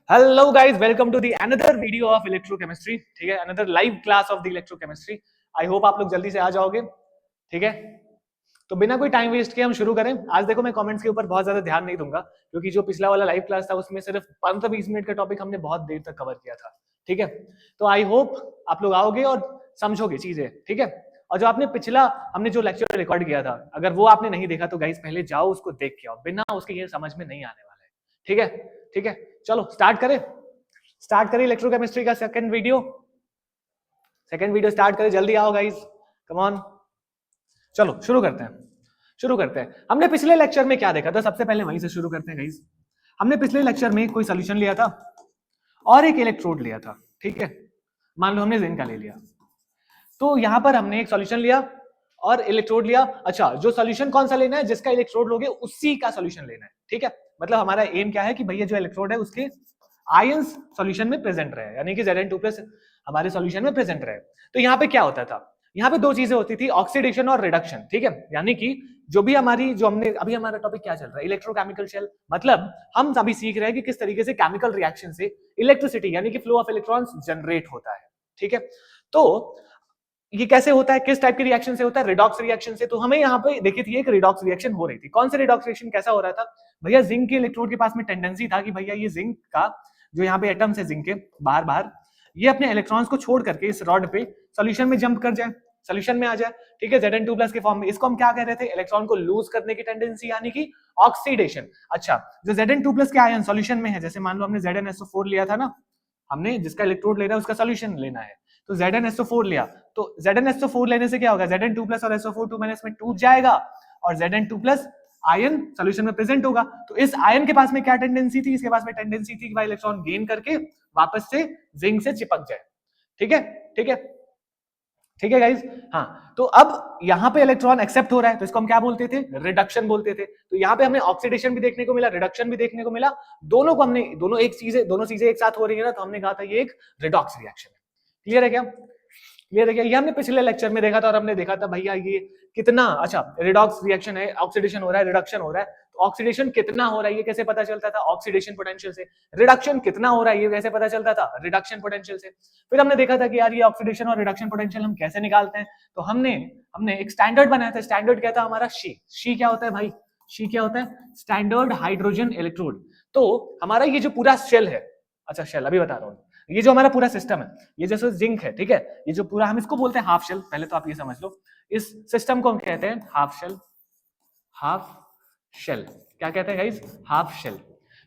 Hello guys, welcome to the another video of electrochemistry. ठीक है, another live class of the electrochemistry. I hope आप लोग जल्दी से आ जाओगे। ठीक है, तो बिना कोई टाइम वेस्ट किए हम शुरू करें। आज देखो, मैं कमेंट्स के ऊपर बहुत ज्यादा ध्यान नहीं दूंगा, क्योंकि जो पिछला वाला लाइव क्लास था उसमें सिर्फ 15-20 मिनट का टॉपिक हमने बहुत देर तक कवर किया था। ठीक है, तो आई होप आप लोग आओगे और समझोगे चीजें। ठीक है, और जो आपने पिछला हमने जो लेक्चर रिकॉर्ड किया था, अगर वो आपने नहीं देखा तो गाइस पहले जाओ उसको देख के आओ, बिना उसके ये समझ में नहीं आने वाला है। ठीक है, ठीक है, चलो स्टार्ट करें इलेक्ट्रोकेमिस्ट्री का सेकंड वीडियो स्टार्ट करें। जल्दी आओ गाइस, कम ऑन। चलो शुरू करते हैं। हमने पिछले लेक्चर में क्या देखा था, सबसे पहले वहीं से शुरू करते हैं गाइस। हमने पिछले लेक्चर में कोई सॉल्यूशन लिया था और एक इलेक्ट्रोड लिया था। ठीक है, मान लो हमने जिंक का ले लिया, तो यहां पर हमने एक सॉल्यूशन लिया और इलेक्ट्रोड लिया। अच्छा, जो सॉल्यूशन कौन सा लेना है, जिसका इलेक्ट्रोड लोगे उसी का सॉल्यूशन लेना है। ठीक है, मतलब हमारा एम क्या है कि भैया जो इलेक्ट्रोड है उसके आयंस सॉल्यूशन में प्रेजेंट रहे, यानी कि Zn2+ हमारे सॉल्यूशन में प्रेजेंट रहे। तो यहाँ पे क्या होता था, यहाँ पे दो चीजें होती थी, ऑक्सीडेशन और रिडक्शन। ठीक है, यानी कि जो हमने अभी हमारा टॉपिक क्या चल रहा है, इलेक्ट्रोकेमिकल शेल। मतलब हम अभी सीख रहे हैं कि किस तरीके से केमिकल रिएक्शन से इलेक्ट्रिसिटी यानी कि फ्लो ऑफ इलेक्ट्रॉन्स जनरेट होता है। ठीक है, तो ये कैसे होता है, किस टाइप के रिएक्शन से होता है, रिडॉक्स रिएक्शन से। तो हमें यहाँ पे देखी थी एक रिडॉक्स रिएक्शन हो रही थी। कौन सी रिडॉक्स रिएक्शन, कैसा हो रहा था भैया, जिंक के इलेक्ट्रोड के पास में टेंडेंसी था कि भैया ये जिंक का जो यहाँ पे एटम्स है जिंक के बाहर बाहर, ये अपने इलेक्ट्रॉन्स को छोड़ करके इस रॉड पे सॉल्यूशन में जंप कर जाए, सॉल्यूशन में आ जाए। ठीक है, Zn2+ के फॉर्म में। इसको हम क्या कह रहे थे, इलेक्ट्रॉन को लूज करने की टेंडेंसी, यानी कि ऑक्सीडेशन। अच्छा, जो Zn2+ के आयन सॉल्यूशन में है, जैसे मान लो हमने ZnSO4 लिया था ना, हमने जिसका इलेक्ट्रोड लेना है उसका सॉल्यूशन लेना है, तो ZnSO4 लिया, तो ZnSO4 लेने से क्या होगा, Zn2+ और SO4 2 में टूट जाएगा और Zn2+ आयन सॉल्यूशन में प्रेजेंट होगा। तो इस आयन के पास में क्या टेंडेंसी थी, इसके पास में टेंडेंसी थी कि भाई इलेक्ट्रॉन गेन करके वापस से जिंक से चिपक जाए। ठीक है, ठीक है, ठीक है गाइज। हाँ, तो अब यहाँ पे इलेक्ट्रॉन एक्सेप्ट हो रहा है, तो इसको हम क्या बोलते थे, रिडक्शन बोलते थे। तो यहाँ पे हमें ऑक्सीडेशन भी देखने को मिला, रिडक्शन भी देखने को मिला, दोनों चीजें एक साथ हो रही है ना, तो हमने कहा था ये एक रिडॉक्स रिएक्शन है। क्लियर है क्या, क्लियर है क्या, ये हमने पिछले लेक्चर में देखा था। और हमने देखा था भैया ये कितना अच्छा रिडॉक्स रिएक्शन है, ऑक्सीडेशन हो रहा है, रिडक्शन हो रहा है। तो ऑक्सीडेशन कितना हो रहा है ये कैसे पता चलता था, ऑक्सीडेशन पोटेंशियल से। रिडक्शन कितना हो रहा है ये कैसे पता चलता था, रिडक्शन पोटेंशियल से। फिर हमने देखा था कि यार ये ऑक्सीडेशन और रिडक्शन पोटेंशियल हम कैसे निकालते हैं, तो हमने एक स्टैंडर्ड बनाया था। स्टैंडर्ड क्या था हमारा, शी क्या होता है भाई, शी क्या होता है, स्टैंडर्ड हाइड्रोजन इलेक्ट्रोड। तो हमारा ये जो पूरा शेल है, अच्छा शेल अभी बता रहा हूँ, ये जो हमारा पूरा सिस्टम है, ये जैसे जिंक है, ठीक है, ये जो पूरा हम इसको बोलते हैं हाफ शेल। पहले तो आप ये समझ लो, इस सिस्टम को हम कहते हैं हाफ शेल। हाफ शेल क्या कहते हैं गाइस, हाफ शेल।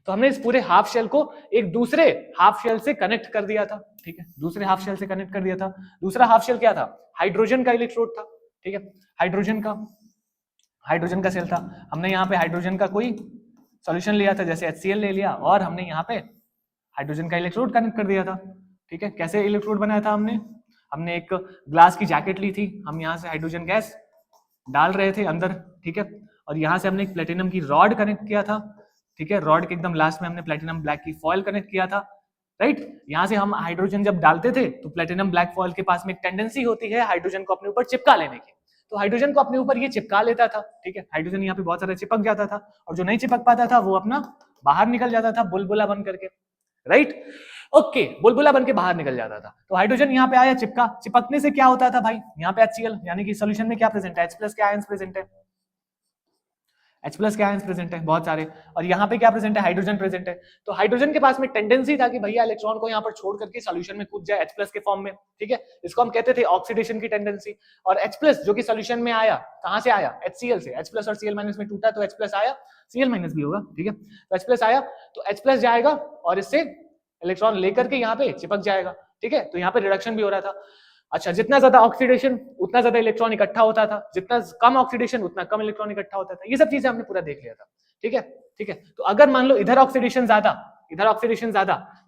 तो हमने इस पूरे हाफ शेल को एक दूसरे हाफ शेल से कनेक्ट कर दिया था। ठीक है, दूसरे हाफ शेल से कनेक्ट कर दिया था। दूसरा हाफ शेल क्या था, हाइड्रोजन का इलेक्ट्रोड था। ठीक है, हाइड्रोजन का सेल था। हमने यहाँ पे हाइड्रोजन का कोई सॉल्यूशन लिया था, जैसे HCl ले लिया, और हमने यहाँ पे हाइड्रोजन का इलेक्ट्रोड कनेक्ट कर दिया था। ठीक है, कैसे इलेक्ट्रोड बनाया था हमने एक ग्लास की जैकेट ली थी, हम यहाँ से हाइड्रोजन गैस डाल रहे थे अंदर। ठीक है, और यहाँ से हमने एक प्लेटिनम की रॉड कनेक्ट किया था। ठीक है, रॉड के एकदम लास्ट में हमने प्लेटिनम ब्लैक की फॉयल कनेक्ट किया था। राइट, यहाँ से हम हाइड्रोजन जब डालते थे तो प्लेटिनम ब्लैक फॉयल के पास में एक टेंडेंसी होती है हाइड्रोजन को अपने ऊपर चिपका लेने की, तो हाइड्रोजन को अपने ऊपर ये चिपका लेता था। ठीक है, हाइड्रोजन यहाँ पे बहुत सारा चिपक जाता था, और जो नहीं चिपक पाता था वो अपना बाहर निकल जाता था बुलबुला बन करके। राइट, ओके, बुलबुला बन के बाहर निकल जाता था। तो हाइड्रोजन यहाँ पे आया, चिपकने से क्या होता था भाई, यहाँ पे HCl यानी कि सॉल्यूशन में क्या प्रेजेंट है, H+ के आयंस प्रेजेंट है, H+ के आयंस प्रेजेंट है बहुत सारे, और यहाँ पे क्या प्रेजेंट है, हाइड्रोजन प्रेजेंट है। तो हाइड्रोजन के पास में टेंडेंसी था कि भैया इलेक्ट्रॉन को यहाँ पर छोड़ करके सॉल्यूशन में कूद जाए H+ के फॉर्म में। ठीक है, इसको हम कहते थे ऑक्सीडेशन की टेंडेंसी। और H+ जो कि सॉल्यूशन में आया, कहाँ से आया, HCl से। H+ और Cl- में टूटा तो H+ आया, Cl- भी होगा। ठीक है, तो H+ आया तो H+ जाएगा और इससे इलेक्ट्रॉन लेकर के यहाँ पे चिपक जाएगा। ठीक है, तो यहाँ पे रिडक्शन भी हो रहा था। अच्छा, जितना ज्यादा ऑक्सीडेशन उतना ज्यादा इलेक्ट्रॉन इकट्ठा होता था, जितना कम ऑक्सीडेशन उतना कम इलेक्ट्रॉन इकट्ठा होता था। ये सब चीजें हमने पूरा देख लिया था। ठीक है, ठीक है, तो अगर मान लो इधर ऑक्सीडेशन ज्यादा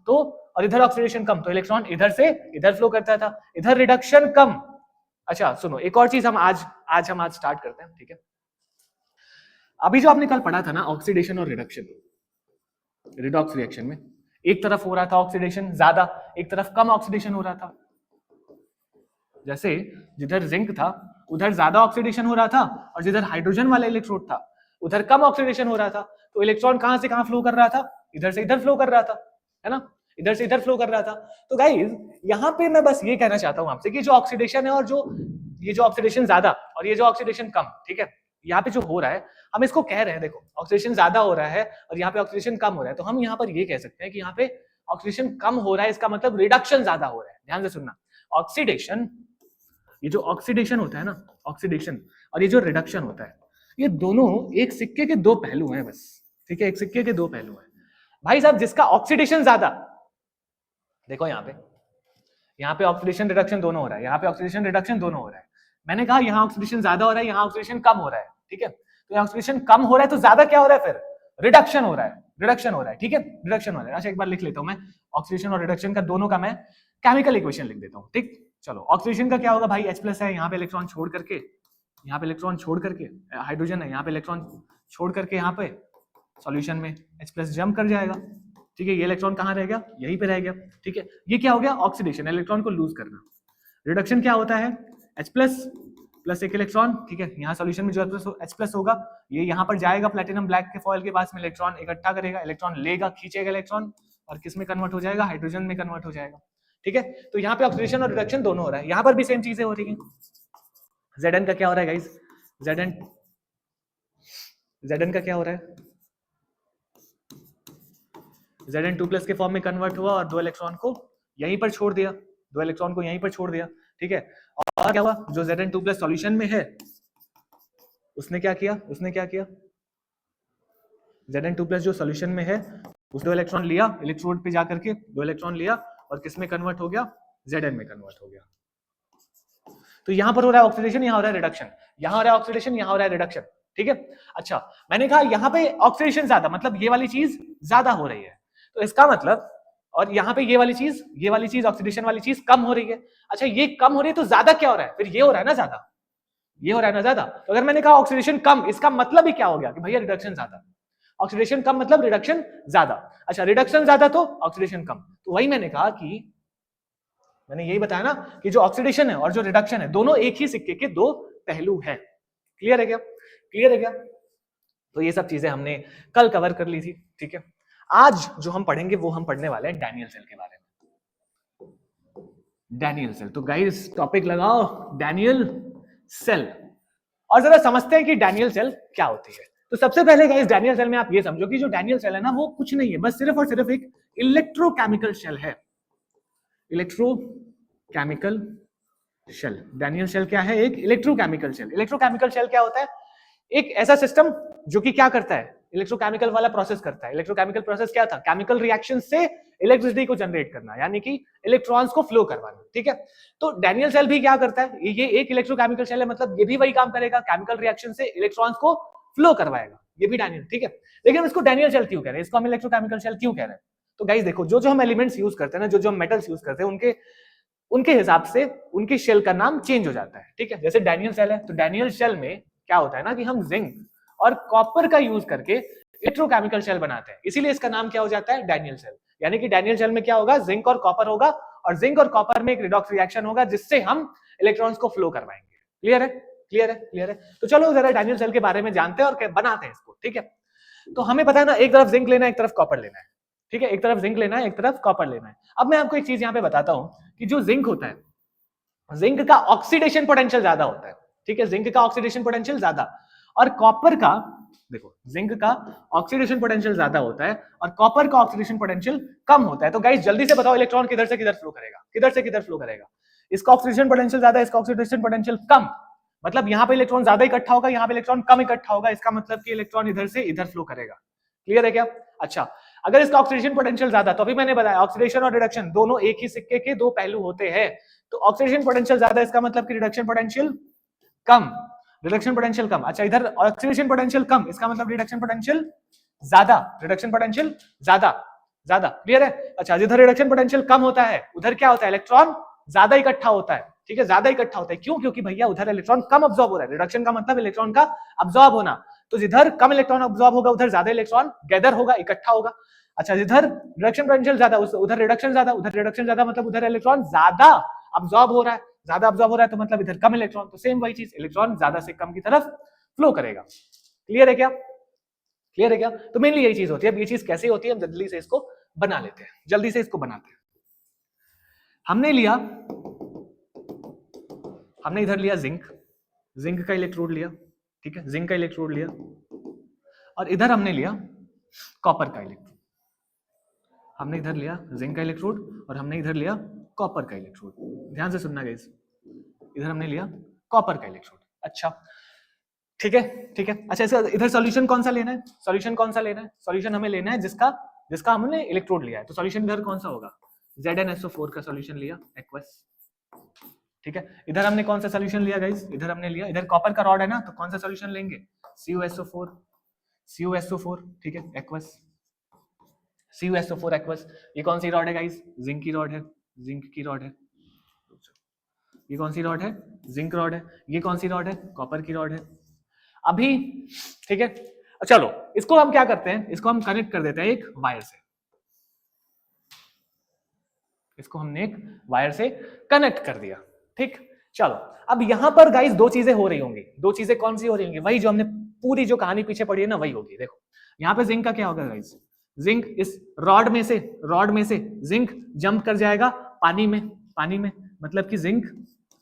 तो, और इधर ऑक्सीडेशन कम, तो इलेक्ट्रॉन इधर से इधर फ्लो करता था, इधर रिडक्शन कम। अच्छा सुनो, एक और चीज हम आज स्टार्ट करते हैं। ठीक है, अभी जो आपने कल पढ़ा था ना, ऑक्सीडेशन और रिडक्शन, रिडॉक्स रिएक्शन में एक तरफ हो रहा था ऑक्सीडेशन ज्यादा, एक तरफ कम ऑक्सीडेशन हो रहा था। जैसे जिधर जिंक था उधर ज्यादा ऑक्सीडेशन हो रहा था, और जिधर हाइड्रोजन वाला इलेक्ट्रोड था उधर कम ऑक्सीडेशन हो रहा था। तो इलेक्ट्रॉन कहां से कहां फ्लो कर रहा था, इधर से इधर फ्लो कर रहा था। है ना, इधर से इधर फ्लो कर रहा था। तो गाइस यहाँ पे मैं बस ये कहना चाहता हूँ आपसे कि जो ऑक्सीडेशन है और जो ये जो ऑक्सीडेशन ज्यादा और ये जो ऑक्सीडेशन कम, ठीक है, यहाँ पे जो हो रहा है हम इसको कह रहे हैं, देखो ऑक्सीडेशन ज्यादा हो रहा है और यहाँ पे ऑक्सीडेशन कम हो रहा है, तो हम यहाँ पर ये कह सकते हैं कि यहाँ पे ऑक्सीडेशन कम हो रहा है, इसका मतलब रिडक्शन ज्यादा हो रहा है। ध्यान से सुनना, ऑक्सीडेशन, ये जो ऑक्सीडेशन होता है ना, ऑक्सीडेशन और ये जो रिडक्शन होता है, ये दोनों एक सिक्के के दो पहलू हैं बस, ठीक है, एक सिक्के के दो पहलू हैं भाई साहब। जिसका ऑक्सीडेशन ज्यादा, देखो यहाँ पे ऑक्सीडेशन रिडक्शन दोनों हो रहा है, यहाँ पे ऑक्सीडेशन रिडक्शन दोनों हो रहा है। मैंने कहा यहाँ ऑक्सीडेशन ज्यादा हो रहा है, यहाँ ऑक्सीडेशन कम हो रहा है, ठीक है, तो यहाँ ऑक्सीडेशन कम हो रहा है तो ज्यादा क्या हो रहा है, फिर रिडक्शन हो रहा है, रिडक्शन हो रहा है, ठीक है, रिडक्शन हो रहा है। अच्छा एक बार लिख लेता हूं मैं, ऑक्सीडेशन और रिडक्शन का दोनों का मैं केमिकल इक्वेशन लिख देता हूं, ठीक। चलो ऑक्सीडेशन का क्या होगा भाई, H+ है, यहाँ पे इलेक्ट्रॉन छोड़ करके, यहाँ पे इलेक्ट्रॉन छोड़ करके, हाइड्रोजन है, यहाँ पे इलेक्ट्रॉन छोड़ करके, यहाँ पे सॉल्यूशन में H+ जंप कर जाएगा, ठीक है, ये इलेक्ट्रॉन कहाँ रह गया, यहीं पे रह गया, ठीक है। ये क्या हो गया, ऑक्सीडेशन, इलेक्ट्रॉन को लूज करना। रिडक्शन क्या होता है, H+ प्लस एक इलेक्ट्रॉन, ठीक है, यहाँ सॉल्यूशन में जो H+ होगा ये यहाँ पर जाएगा प्लेटिनम ब्लैक के फॉयल के पास में, इलेक्ट्रॉन इकट्ठा करेगा, इलेक्ट्रॉन लेगा, खींचेगा इलेक्ट्रॉन और किस में कन्वर्ट हो जाएगा, हाइड्रोजन में कन्वर्ट हो जाएगा, ठीक है। तो यहाँ पे ऑक्सीडेशन और रिडक्शन दोनों हो रहा है, यहाँ पर भी सेम चीजें हो रही है। Zn का क्या हो रहा है गाइस, Zn का क्या हो रहा है, Zn2+ के फॉर्म में कन्वर्ट हुआ और दो इलेक्ट्रॉन को यहीं पर छोड़ दिया, दो इलेक्ट्रॉन को यहीं पर छोड़ दिया, ठीक है। और क्या हुआ, जो Zn2+ सॉल्यूशन में है उसने क्या किया, Zn2+ जो सॉल्यूशन में है उस दो इलेक्ट्रॉन लिया, इलेक्ट्रोड पे जाकर के दो इलेक्ट्रॉन लिया और किस में कन्वर्ट हो गया, Zn में कन्वर्ट हो गया। तो यहां पर हो रहा है ऑक्सीडेशन, यहां हो रहा है रिडक्शन, यहां हो रहा है ऑक्सीडेशन, यहां हो रहा है रिडक्शन, ठीक है। अच्छा मैंने कहा यहां पे ऑक्सीडेशन ज्यादा, मतलब ये वाली चीज ज्यादा हो रही है, तो इसका मतलब, और यहाँ पे ये वाली चीज ऑक्सीडेशन वाली चीज कम हो रही है। अच्छा ये कम हो रही है तो ज्यादा क्या हो रहा है, फिर ये हो रहा है ना ज्यादा, ये हो रहा है ना ज्यादा। तो अगर मैंने कहा ऑक्सीडेशन कम, इसका मतलब ही क्या हो गया कि भैया रिडक्शन ज्यादा, ऑक्सीडेशन कम मतलब रिडक्शन ज्यादा। अच्छा रिडक्शन ज्यादा तो ऑक्सीडेशन कम, तो वही मैंने कहा कि मैंने यही बताया ना कि जो ऑक्सीडेशन है और जो रिडक्शन है दोनों एक ही सिक्के के दो पहलू हैं। क्लियर है क्या, क्लियर है क्या। तो ये सब चीजें हमने कल कवर कर ली थी, ठीक है। आज जो हम पढ़ेंगे वो हम पढ़ने वाले हैं डैनियल सेल के बारे में। डैनियल सेल, तो गाइस टॉपिक लगाओ डैनियल सेल और जरा समझते हैं कि डैनियल सेल क्या होती है। तो सबसे पहले गाइस डैनियल सेल में आप ये समझो कि जो डैनियल सेल है ना वो कुछ नहीं है, बस सिर्फ और सिर्फ एक इलेक्ट्रोकेमिकल शेल है, इलेक्ट्रोकेमिकल शेल। डैनियल शेल क्या है, एक इलेक्ट्रोकेमिकल शेल। इलेक्ट्रोकेमिकल शेल क्या होता है, एक ऐसा सिस्टम जो कि क्या करता है, इलेक्ट्रोकेमिकल वाला प्रोसेस करता है। इलेक्ट्रोकेमिकल प्रोसेस क्या था, केमिकल रिएक्शन से इलेक्ट्रिसिटी को जनरेट करना, यानी कि इलेक्ट्रॉन्स को फ्लो करवाना, ठीक है। तो डैनियल सेल भी क्या करता है, ये एक इलेक्ट्रोकेमिकल शेल है, मतलब ये भी वही काम करेगा, केमिकल रिएक्शन से इलेक्ट्रॉन्स को फ्लो करवाएगा, ये भी डैनियल, ठीक है। लेकिन हम इसको डैनियल शेल क्यों कह रहे हैं, इसको हम इलेक्ट्रोकेमिकल शेल क्यों कह रहे हैं। तो गाइस देखो, जो हम एलिमेंट्स यूज करते हैं ना, जो हम मेटल्स यूज करते हैं, उनके हिसाब से उनके शेल का नाम चेंज हो जाता है, ठीक है। जैसे डैनियल शेल है, तो डैनियल शेल में क्या होता है ना कि हम जिंक और कॉपर का यूज करके इलेक्ट्रोकेमिकल शेल बनाते हैं, इसीलिए इसका नाम क्या हो जाता है, डैनियल शेल। यानी कि डैनियल शेल में क्या होगा, जिंक और कॉपर होगा और जिंक और कॉपर में एक रिडॉक्स रिएक्शन होगा जिससे हम इलेक्ट्रॉन्स को फ्लो करवाएंगे। क्लियर है, क्लियर है, क्लियर है। तो चलो जरा डैनियल शेल के बारे में जानते हैं और बनाते हैं इसको, ठीक है। तो हमें पता है ना, एक तरफ जिंक लेना है, एक तरफ कॉपर लेना है, ठीक है, एक तरफ जिंक लेना है, एक तरफ कॉपर लेना है। अब मैं आपको एक चीज यहाँ पे बताता हूं कि जो जिंक होता है, जिंक का ऑक्सीडेशन पोटेंशियल ज्यादा होता है, ठीक है, जिंक का ऑक्सीडेशन पोटेंशियल ज्यादा, और कॉपर का, देखो जिंक का ऑक्सीडेशन पोटेंशियल ज्यादा होता है और कॉपर का ऑक्सीडेशन पोटेंशियल कम होता है। तो गाइस जल्दी से बताओ इलेक्ट्रॉन किधर से किधर फ्लो करेगा, किधर से किधर फ्लो करेगा। इसका ऑक्सीडेशन पोटेंशियल ज्यादा, इसका ऑक्सीडेशन पोटेंशियल कम, मतलब यहाँ पे इलेक्ट्रॉन ज्यादा इकट्ठा होगा, यहाँ पे इलेक्ट्रॉन कम इकट्ठा होगा, इसका मतलब कि इलेक्ट्रॉन इधर से इधर फ्लो करेगा। क्लियर है क्या। अच्छा अगर इसका ऑक्सीडेशन पोटेंशियल ज्यादा, तो अभी मैंने बताया ऑक्सीडेशन और रिडक्शन दोनों एक ही सिक्के के दो पहलू होते हैं। तो ऑक्सीडेशन पोटेंशियल ज्यादा, इसका मतलब कि रिडक्शन पोटेंशियल कम, रिडक्शन पोटेंशियल कम। अच्छा इधर ऑक्सीडेशन पोटेंशियल कम, इसका मतलब रिडक्शन पोटेंशियल ज्यादा, रिडक्शन पोटेंशियल ज्यादा ज्यादा। क्लियर है। अच्छा जिधर रिडक्शन पोटेंशियल कम होता है उधर क्या होता है, इलेक्ट्रॉन ज्यादा इकट्ठा होता है, ठीक है, ज्यादा इकट्ठा होता है। क्यों, क्योंकि भैया उधर इलेक्ट्रॉन कम अब्सॉर्ब हो रहा है, रिडक्शन का मतलब इलेक्ट्रॉन का अब्सॉर्ब होना, तो जिधर कम इलेक्ट्रॉन अब्सॉर्ब होगा उधर ज्यादा इलेक्ट्रॉन गैदर होगा, इकट्ठा होगा। अच्छा जिधर रिडक्शन पोटेंशियल ज्यादा उधर रिडक्शन ज्यादा, उधर रिडक्शन ज्यादा मतलब उधर इलेक्ट्रॉन ज्यादा अब्सॉर्ब हो रहा है, ज्यादा अब्सॉर्ब हो रहा है तो मतलब इधर कम इलेक्ट्रॉन, तो सेम वही चीज, इलेक्ट्रॉन ज्यादा से कम की तरफ फ्लो करेगा। क्लियर है क्या, क्लियर है क्या। तो मेनली यही चीज होती है। अब ये चीज कैसे होती है हम जल्दी से इसको बना लेते हैं, जल्दी से इसको बनाते हैं। हमने इधर लिया जिंक का इलेक्ट्रोड लिया, ठीक है, जिंक का इलेक्ट्रोड लिया, और इधर हमने लिया कॉपर का इलेक्ट्रोड। हमने इधर लिया जिंक का इलेक्ट्रोड और हमने इधर लिया कॉपर का इलेक्ट्रोड। ध्यान से सुनना गाइस, इधर हमने लिया कॉपर का इलेक्ट्रोड। अच्छा ठीक है, ठीक है। अच्छा इसका इधर सॉल्यूशन कौन सा लेना है? सॉल्यूशन कौन सा लेना है? सॉल्यूशन हमें लेना है जिसका हमने इलेक्ट्रोड लिया है। तो सॉल्यूशन इधर कौन सा होगा? ZnSO4 का सॉल्यूशन लिया, एक्वस, ठीक है। इधर हमने कौन सा सॉल्यूशन लिया गाइस? इधर हमने लिया, इधर कॉपर का रॉड है ना, तो कौन सा सॉल्यूशन लेंगे? CuSO4, ठीक है, एक्वस, CuSO4 एक्वस। ये कौन सी रॉड है गाइस? जिंक की रॉड है, जिंक की रॉड है। ये कौन सी रॉड है? जिंक रॉड है। ये कौन सी रॉड है? कॉपर की रॉड है। अभी ठीक है, चलो इसको हम क्या करते हैं, इसको हम कनेक्ट कर देते हैं एक वायर से। इसको हमने एक वायर से कनेक्ट कर दिया, ठीक। चलो अब यहां पर गाइस दो चीजें हो रही होंगी। दो चीजें कौन सी हो रही होंगी? वही जो हमने पूरी जो कहानी पीछे पढ़ी है ना, वही होगी। देखो यहाँ पे जिंक का क्या होगा गाइस? जिंक इस रॉड में से जिंक जंप कर जाएगा पानी में, मतलब कि जिंक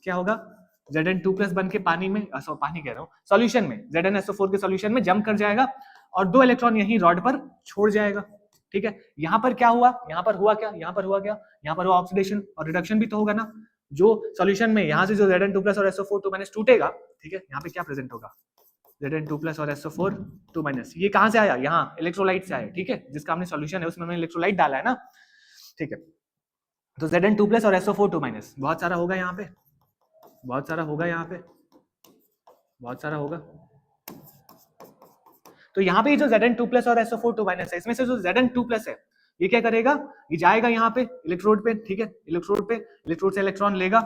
क्या होगा? Zn2+ बन के पानी में, पानी कह रहा हूं, सॉल्यूशन में, ZnSO4 के सॉल्यूशन में जंप कर जाएगा और 2 इलेक्ट्रॉन यहीं रॉड पर छोड़ जाएगा, ठीक है। यहां पर क्या हुआ? यहां पर हुआ क्या? यहां पर हुआ ऑक्सीडेशन और रिडक्शन भी तो होगा ना। जो सॉल्यूशन में यहां से जो Zn2+ और SO4 टूटेगा, ठीक है, यहाँ पे क्या प्रेजेंट होगा? Zn2+ और SO4 ये कहां से आया? यहाँ इलेक्ट्रोलाइट से आया, ठीक है। जिसका हमने सॉल्यूशन है उसमें हमने इलेक्ट्रोलाइट डाला है ना, ठीक है। तो Zn2+ और SO4 बहुत सारा होगा यहाँ पे, बहुत सारा होगा यहाँ पे, बहुत सारा होगा। तो यहाँ पे जो Zn2+ और SO4 है, इसमें से जो Zn2+ है ये क्या करेगा? ये जाएगा यहाँ पे इलेक्ट्रोड पे, ठीक है, इलेक्ट्रोड से इलेक्ट्रॉन लेगा,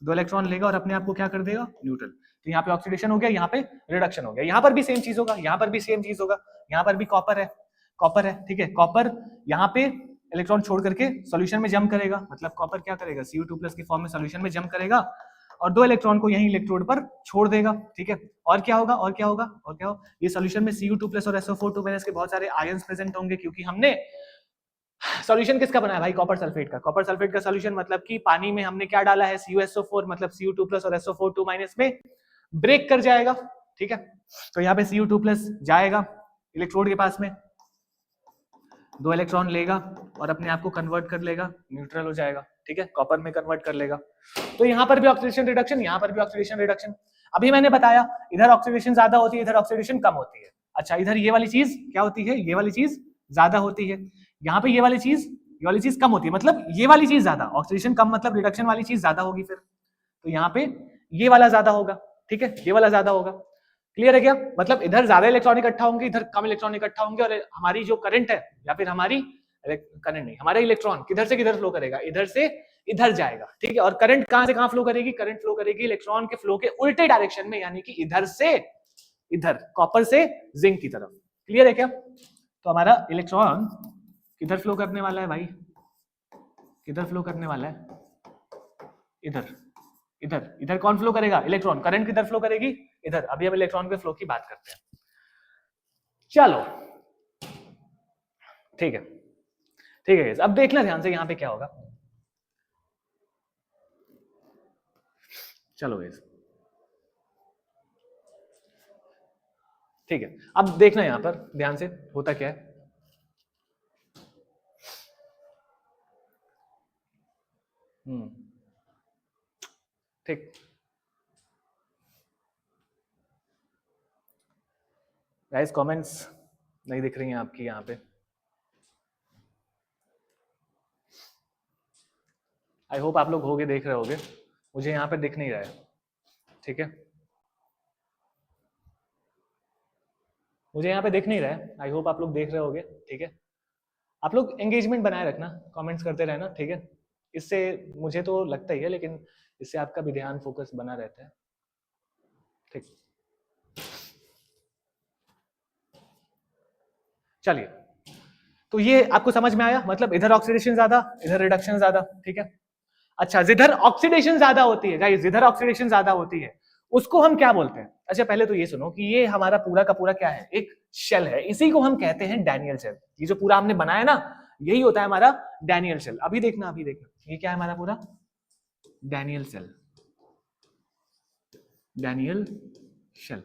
2 इलेक्ट्रॉन लेगा और अपने आप को क्या कर देगा? न्यूट्रल। तो यहाँ पे ऑक्सीडेशन हो गया, यहाँ पे रिडक्शन हो गया। यहाँ पर भी सेम चीज होगा, यहाँ पर भी सेम चीज होगा, यहाँ पर भी कॉपर है, ठीक है। कॉपर यहाँ पे इलेक्ट्रॉन छोड़ करके सॉल्यूशन में जंप करेगा, मतलब कॉपर क्या करेगा? Cu2+ की फॉर्म में सॉल्यूशन में जंप करेगा और 2 इलेक्ट्रॉन को यहीं इलेक्ट्रोड पर छोड़ देगा, ठीक है। और क्या होगा? ये सॉल्यूशन में Cu2+ और SO4 के बहुत सारे आयंस प्रेजेंट होंगे, क्योंकि हमने सॉल्यूशन किसका बनाया भाई? कॉपर सल्फेट का। कॉपर सल्फेट का सॉल्यूशन मतलब कि पानी में हमने क्या डाला है? CuSO4, मतलब Cu2+ और SO4 में ब्रेक कर जाएगा, ठीक है। तो यहाँ पे Cu2+ जाएगा इलेक्ट्रोड के पास में, 2 इलेक्ट्रॉन लेगा और अपने आप को कन्वर्ट कर लेगा, न्यूट्रल हो जाएगा, ठीक है, कॉपर में कन्वर्ट कर लेगा। तो यहाँ पर भी ऑक्सीडेशन रिडक्शन, यहाँ पर भी ऑक्सीडेशन रिडक्शन। अभी मैंने बताया इधर ऑक्सीडेशन ज्यादा होती है, इधर ऑक्सीडेशन कम होती है। अच्छा इधर ये वाली चीज क्या होती है? ये वाली चीज ज्यादा होती है। यहाँ पे ये वाली चीज कम होती है, मतलब ये वाली चीज ज्यादा, ऑक्सीडेशन कम मतलब रिडक्शन वाली चीज ज्यादा होगी फिर। तो यहाँ पे ये वाला ज्यादा होगा, ठीक है, ये वाला ज्यादा होगा। क्लियर है क्या? मतलब इधर ज्यादा इलेक्ट्रॉन इकट्ठा होंगे, इधर कम इलेक्ट्रॉन इकट्ठा होंगे, और हमारी जो करंट है या फिर हमारी करंट नहीं, हमारा इलेक्ट्रॉन किधर से किधर फ्लो करेगा? इधर से इधर जाएगा, ठीक है। और करंट कहां से कहां फ्लो करेगी? करंट फ्लो करेगी इलेक्ट्रॉन के फ्लो के उल्टे डायरेक्शन में, यानी कि इधर से इधर, कॉपर से जिंक की तरफ। क्लियर है क्या? तो हमारा इलेक्ट्रॉन किधर फ्लो करने वाला है भाई? किधर फ्लो करने वाला है? इधर इधर इधर कौन फ्लो करेगा? इलेक्ट्रॉन। करंट किधर फ्लो करेगी? इधर। अभी हम इलेक्ट्रॉन के फ्लो की बात करते हैं। चलो ठीक है, ठीक है। अब देखना ध्यान से यहाँ पे क्या होगा। चलो गाइस, ठीक है, अब देखना यहाँ पर ध्यान से होता क्या है। ठीक, गाइस कमेंट्स नहीं दिख रही हैं आपकी यहाँ पे। आई होप आप लोग होगे, देख रहे होगे, मुझे यहाँ पे दिख नहीं रहा है, ठीक है, मुझे यहाँ पे दिख नहीं रहा है। आई होप आप लोग देख रहे होगे, ठीक है। आप लोग एंगेजमेंट बनाए रखना, कमेंट्स करते रहना, ठीक है। इससे मुझे तो लगता ही है, लेकिन इससे आपका भी ध्यान फोकस बना रहता है, ठीक। चलिए, तो ये आपको समझ में आया, मतलब इधर ऑक्सीडेशन ज्यादा, इधर रिडक्शन ज्यादा, ठीक है। अच्छा जिधर ऑक्सीडेशन ज्यादा होती है गाइस, जिधर ऑक्सीडेशन ज्यादा होती है उसको हम क्या बोलते हैं? अच्छा पहले तो ये सुनो कि ये हमारा पूरा का पूरा क्या है, एक शेल है, इसी को हम कहते हैं डैनियल शेल। ये जो पूरा हमने बनाया ना, यही होता है हमारा डैनियल शेल। अभी देखना ये क्या है हमारा पूरा डैनियल शेल, डैनियल शेल,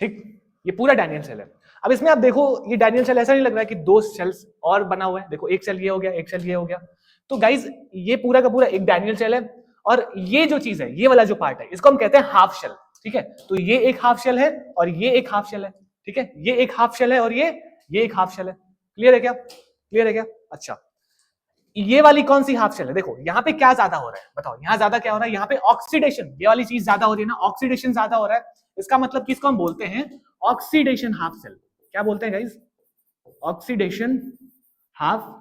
ठीक, ये पूरा डैनियल शेल है। अब इसमें आप देखो ये डैनियल शेल ऐसा नहीं लग रहा है कि दो शेल्स और बना हुआ है, देखो एक शेल ये हो गया, एक शेल ये हो गया। तो गाइज ये पूरा का पूरा एक डैनियल शेल है, और ये जो चीज है, ये वाला जो पार्ट है, इसको हम कहते हैं हाफ शेल, ठीक है। तो ये एक हाफ शेल है और ये एक हाफ शेल है, ठीक है, ये एक हाफ शेल है और ये एक हाफ शेल है। क्लियर है क्या? क्लियर है क्या? अच्छा, ये वाली कौन सी हाफ शेल है? देखो यहाँ पे क्या ज्यादा हो रहा है, बताओ यहाँ ज्यादा क्या हो रहा है? यहाँ पे ऑक्सीडेशन, ये वाली चीज ज्यादा हो रही है ना, ऑक्सीडेशन ज्यादा हो रहा है। इसका मतलब किसको हम बोलते हैं? Oxidation half cell. क्या बोलते हैं गाइस? Oxidation half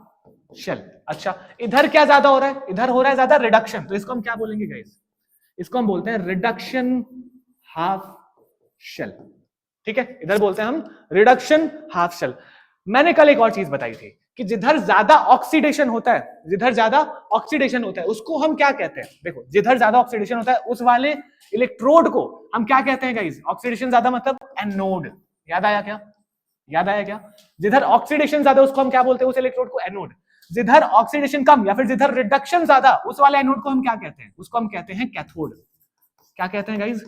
cell. अच्छा, इधर क्या ज्यादा हो रहा है? इधर हो रहा है ज्यादा रिडक्शन, तो इसको हम क्या बोलेंगे गाइस? इसको हम बोलते हैं रिडक्शन हाफ शेल, ठीक है, इधर बोलते हैं हम रिडक्शन हाफ शेल। मैंने कल एक और चीज बताई थी कि जिधर ज्यादा ऑक्सीडेशन होता है, जिधर ज्यादा ऑक्सीडेशन होता है उसको हम क्या कहते हैं? देखो जिधर ज्यादा ऑक्सीडेशन होता है उस वाले इलेक्ट्रोड को हम क्या कहते हैं गाइस? ऑक्सीडेशन ज्यादा मतलब एनोड। याद आया क्या? याद आया क्या? जिधर ऑक्सीडेशन ज्यादा उसको हम क्या बोलते हैं? उस इलेक्ट्रोड को एनोड। जिधर ऑक्सीडेशन कम या फिर जिधर रिडक्शन ज्यादा, उस वाले एनोड को हम क्या कहते हैं? उसको हम कहते हैं कैथोड। क्या कहते हैं गाइस?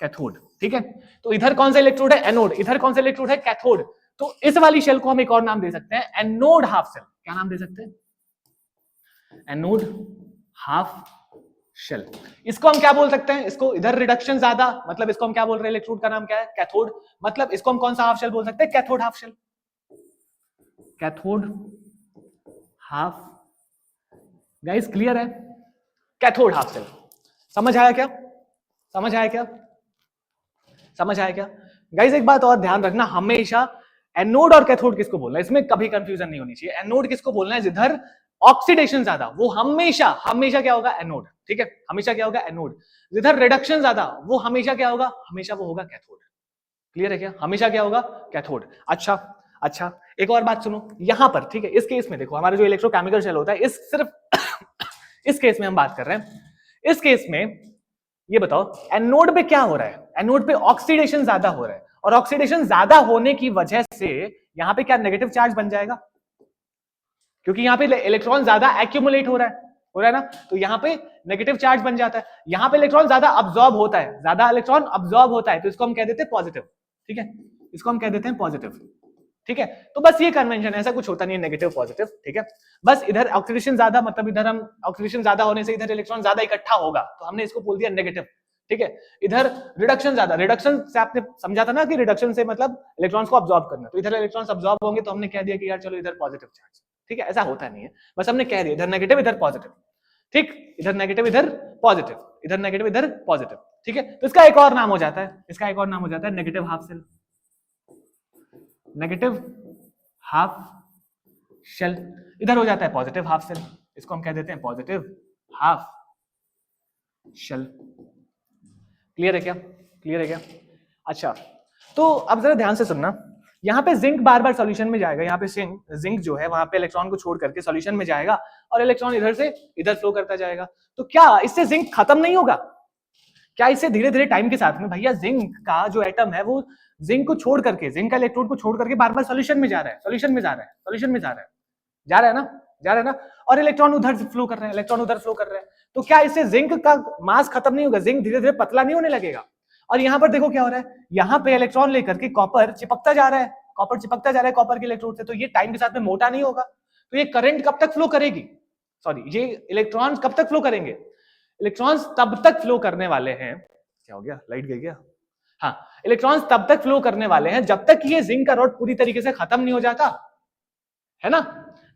कैथोड, ठीक है। तो इधर कौन सा इलेक्ट्रोड है? एनोड। इधर कौन सा इलेक्ट्रोड है? कैथोड। तो इस वाली शेल को हम एक और नाम दे सकते हैं, एनोड हाफ शेल। क्या नाम दे सकते हैं? Anode half cell. इसको हम क्या बोल सकते हैं? इसको इधर रिडक्शन ज्यादा, मतलब इसको हम क्या बोल रहे हैं? इलेक्ट्रोड का नाम क्या है? कैथोड। मतलब इसको हम कौन सा हाफ शेल बोल सकते हैं? Cathode half cell. Cathode half. Guys clear है? Cathode half cell. समझ आया क्या? समझ आया क्या? समझ आया क्या? गाइस एक बात और ध्यान रखना, हमेशा एनोड और कैथोड किसको बोलना है, इसमें कभी कंफ्यूजन नहीं होनी चाहिए। एनोड किसको बोलना है? जिधर ऑक्सीडेशन ज्यादा, वो हमेशा हमेशा क्या होगा? एनोड, ठीक है, हमेशा क्या होगा? एनोड। जिधर रिडक्शन ज्यादा, वो हमेशा क्या होगा? हमेशा वो होगा कैथोड। क्लियर है क्या? हमेशा क्या होगा? कैथोड। अच्छा अच्छा, एक और बात सुनो यहां पर, ठीक है, इस केस में देखो हमारा जो इलेक्ट्रोकेमिकल शेल होता है, इस सिर्फ इस केस में हम बात कर रहे हैं। इस केस में ये बताओ एनोड पे क्या हो रहा है? एनोड पे ऑक्सीडेशन ज्यादा हो रहा है, और ऑक्सीडेशन ज्यादा होने की वजह से यहां पे क्या नेगेटिव चार्ज बन जाएगा? क्योंकि यहां पे इलेक्ट्रॉन ज्यादा एक्यूमुलेट हो रहा है ना, तो यहां पे नेगेटिव चार्ज बन जाता है। यहां पे इलेक्ट्रॉन ज्यादा अब्सॉर्ब होता है, ज्यादा इलेक्ट्रॉन अब्सॉर्ब होता है, तो इसको हम कह देते हैं पॉजिटिव, ठीक है, इसको हम कह देते हैं पॉजिटिव, ठीक है। तो बस ये कन्वेंशन, ऐसा कुछ होता नहीं है नेगेटिव पॉजिटिव, ठीक है। बस इधर ऑक्सीडेशन ज्यादा, मतलब इधर हम ऑक्सीडेशन ज्यादा होने से इधर इलेक्ट्रॉन ज्यादा इकट्ठा होगा, तो हमने इसको बोल दिया नेगेटिव, ठीक है। इधर रिडक्शन ज्यादा, रिडक्शन से आपने समझा था ना कि रिडक्शन से मतलब इलेक्ट्रॉन्स को अब्सॉर्ब करना, तो इधर इलेक्ट्रॉन्स अब्सॉर्ब होंगे तो हमने कह दिया कि यार चलो इधर पॉजिटिव चार्ज, ठीक है। ऐसा होता नहीं है, बस हमने कह दिया इधर नेगेटिव इधर पॉजिटिव, ठीक, इधर नेगेटिव इधर पॉजिटिव, इधर नेगेटिव इधर पॉजिटिव, ठीक है। तो इसका एक और नाम हो जाता है, इसका एक और नाम हो जाता है negative half cell, negative half cell. इधर हो जाता है पॉजिटिव हाफ शेल, इसको हम कह देते हैं पॉजिटिव हाफ शेल। क्लियर है क्या? क्लियर है क्या? अच्छा, तो अब जरा ध्यान से सुनना, यहाँ पे जिंक बार बार सॉल्यूशन में जाएगा, यहाँ पे जिंक जो है वहां पे इलेक्ट्रॉन को छोड़ करके सॉल्यूशन में जाएगा, और इलेक्ट्रॉन इधर से इधर फ्लो करता जाएगा। तो क्या इससे जिंक खत्म नहीं होगा? क्या इससे धीरे धीरे टाइम के साथ में भैया जिंक का जो एटम है वो जिंक को छोड़ करके, जिंक का इलेक्ट्रोड को छोड़ करके बार बार सॉल्यूशन में जा रहा है, सॉल्यूशन में जा रहा है, सॉल्यूशन में जा रहा है, जा रहा है ना, जा रहा है ना, और इलेक्ट्रॉन उधर फ्लो कर रहे हैं, इलेक्ट्रॉन उधर फ्लो कर रहे हैं। तो क्या इससे जिंक का मास खत्म नहीं होगा? जिंक धीरे धीरे पतला नहीं होने लगेगा? और यहाँ पर देखो क्या हो रहा है, यहाँ पे इलेक्ट्रॉन लेकर के कॉपर चिपकता जा रहा है, कॉपर चिपकता जा रहा है कॉपर के इलेक्ट्रोड से, तो ये टाइम के साथ में मोटा नहीं होगा, तो ये करंट कब तक फ्लो करेगी, सॉरी ये इलेक्ट्रॉन्स कब तक फ्लो करेंगे? इलेक्ट्रॉन्स तब तक फ्लो करने वाले हैं, क्या हो गया, लाइट गई क्या? हाँ, इलेक्ट्रॉन्स तब तक फ्लो करने वाले हैं जब तक ये जिंक का रॉड पूरी तरीके से खत्म नहीं हो जाता, है ना।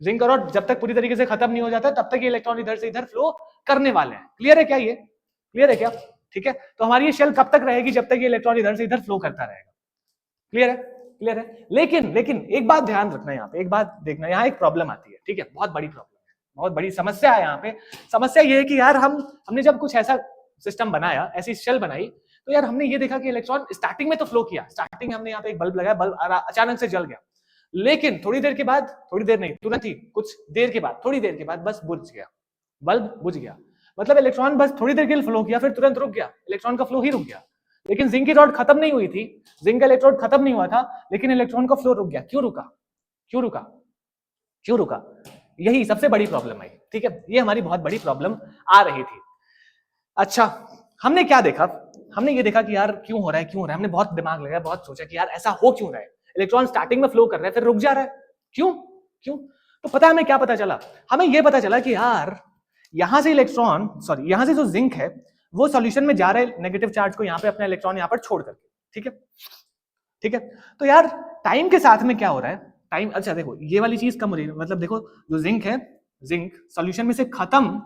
जिंक का रॉड जब तक पूरी तरीके से खत्म नहीं हो जाता तब तक ये इलेक्ट्रॉन इधर से इधर फ्लो करने वाले हैं। क्लियर है क्या? ये क्लियर है क्या? ठीक है, तो हमारी ये शेल कब तक रहेगी? जब तक ये इलेक्ट्रॉन इधर से इधर फ्लो करता रहेगा। क्लियर है? क्लियर है। लेकिन लेकिन एक बात ध्यान रखना, यहाँ पे एक बात देखना, यहाँ एक प्रॉब्लम आती है, ठीक है, बहुत बड़ी प्रॉब्लम है, बहुत बड़ी समस्या है यहाँ पे। समस्या ये है कि यार हमने जब कुछ ऐसा सिस्टम बनाया, ऐसी शेल बनाई, तो यार हमने ये देखा कि इलेक्ट्रॉन स्टार्टिंग में तो फ्लो किया, स्टार्टिंग में हमने यहाँ पे एक बल्ब लगाया, बल्ब अचानक से जल गया, लेकिन थोड़ी देर के बाद, थोड़ी देर नहीं तुरंत ही, कुछ देर के बाद, थोड़ी देर के बाद बस बुझ गया, बल्ब बुझ गया। मतलब इलेक्ट्रॉन बस थोड़ी देर के लिए फ्लो किया, फिर तुरंत रुक गया, इलेक्ट्रॉन का फ्लो ही रुक गया। लेकिन जिंक की रॉड खत्म नहीं हुई थी, जिंक का इलेक्ट्रोड खत्म नहीं हुआ था, लेकिन इलेक्ट्रॉन का फ्लो रुक गया। क्यों रुका? क्यों रुका? क्यों रुका? यही सबसे बड़ी प्रॉब्लम आई। ठीक है, ये हमारी बहुत बड़ी प्रॉब्लम आ रही थी। अच्छा, हमने क्या देखा? हमने ये देखा कि यार क्यों हो रहा है, क्यों हो रहा है। हमने बहुत दिमाग लगाया, बहुत सोचा कि यार ऐसा हो क्यों रहा है। इलेक्ट्रॉन स्टार्टिंग में फ्लो कर रहा है, फिर रुक जा रहा है, क्यों? क्यों? तो पता है हमें क्या पता चला? हमें ये पता चला कि यार यहां से इलेक्ट्रॉन, सॉरी यहां से जो जिंक है वो सॉल्यूशन में जा रहा है नेगेटिव चार्ज को यहाँ पे, अपना इलेक्ट्रॉन यहाँ पर छोड़ करके। ठीक है, ठीक है। तो यार टाइम के साथ में क्या हो रहा है? टाइम, अच्छा देखो ये वाली चीज कम हो रही है, मतलब देखो जो जिंक है, जिंक सॉल्यूशन में से खत्म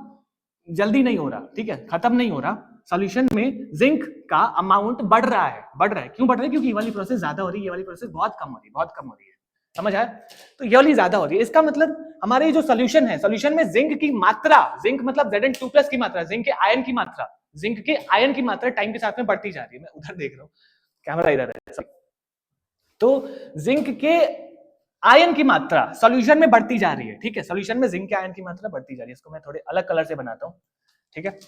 जल्दी नहीं हो रहा। ठीक है, खत्म नहीं हो रहा सॉल्यूशन में, जिंक का अमाउंट बढ़ रहा है। बढ़ रहा है, क्यों बढ़ रहा है? क्योंकि ये वाली प्रोसेस ज्यादा हो रही है, ये वाली प्रोसेस बहुत कम हो रही है, बहुत कम हो रही है। समझ आया? तो ये वाली ज्यादा हो रही है। इसका मतलब हमारे जो सॉल्यूशन है, सॉल्यूशन में जिंक की मात्रा, जिंक मतलब Zn2+ की मात्रा, जिंक के आयन की मात्रा, जिंक के आयन की मात्रा टाइम के साथ में बढ़ती जा रही है। मैं उधर देख रहा हूँ, कैमरा इधर है। तो जिंक के आयन की मात्रा सॉल्यूशन में बढ़ती जा रही है। ठीक है, सॉल्यूशन में जिंक के आयन की मात्रा बढ़ती जा रही है। इसको मैं थोड़े अलग कलर से बनाता हूं। ठीक है,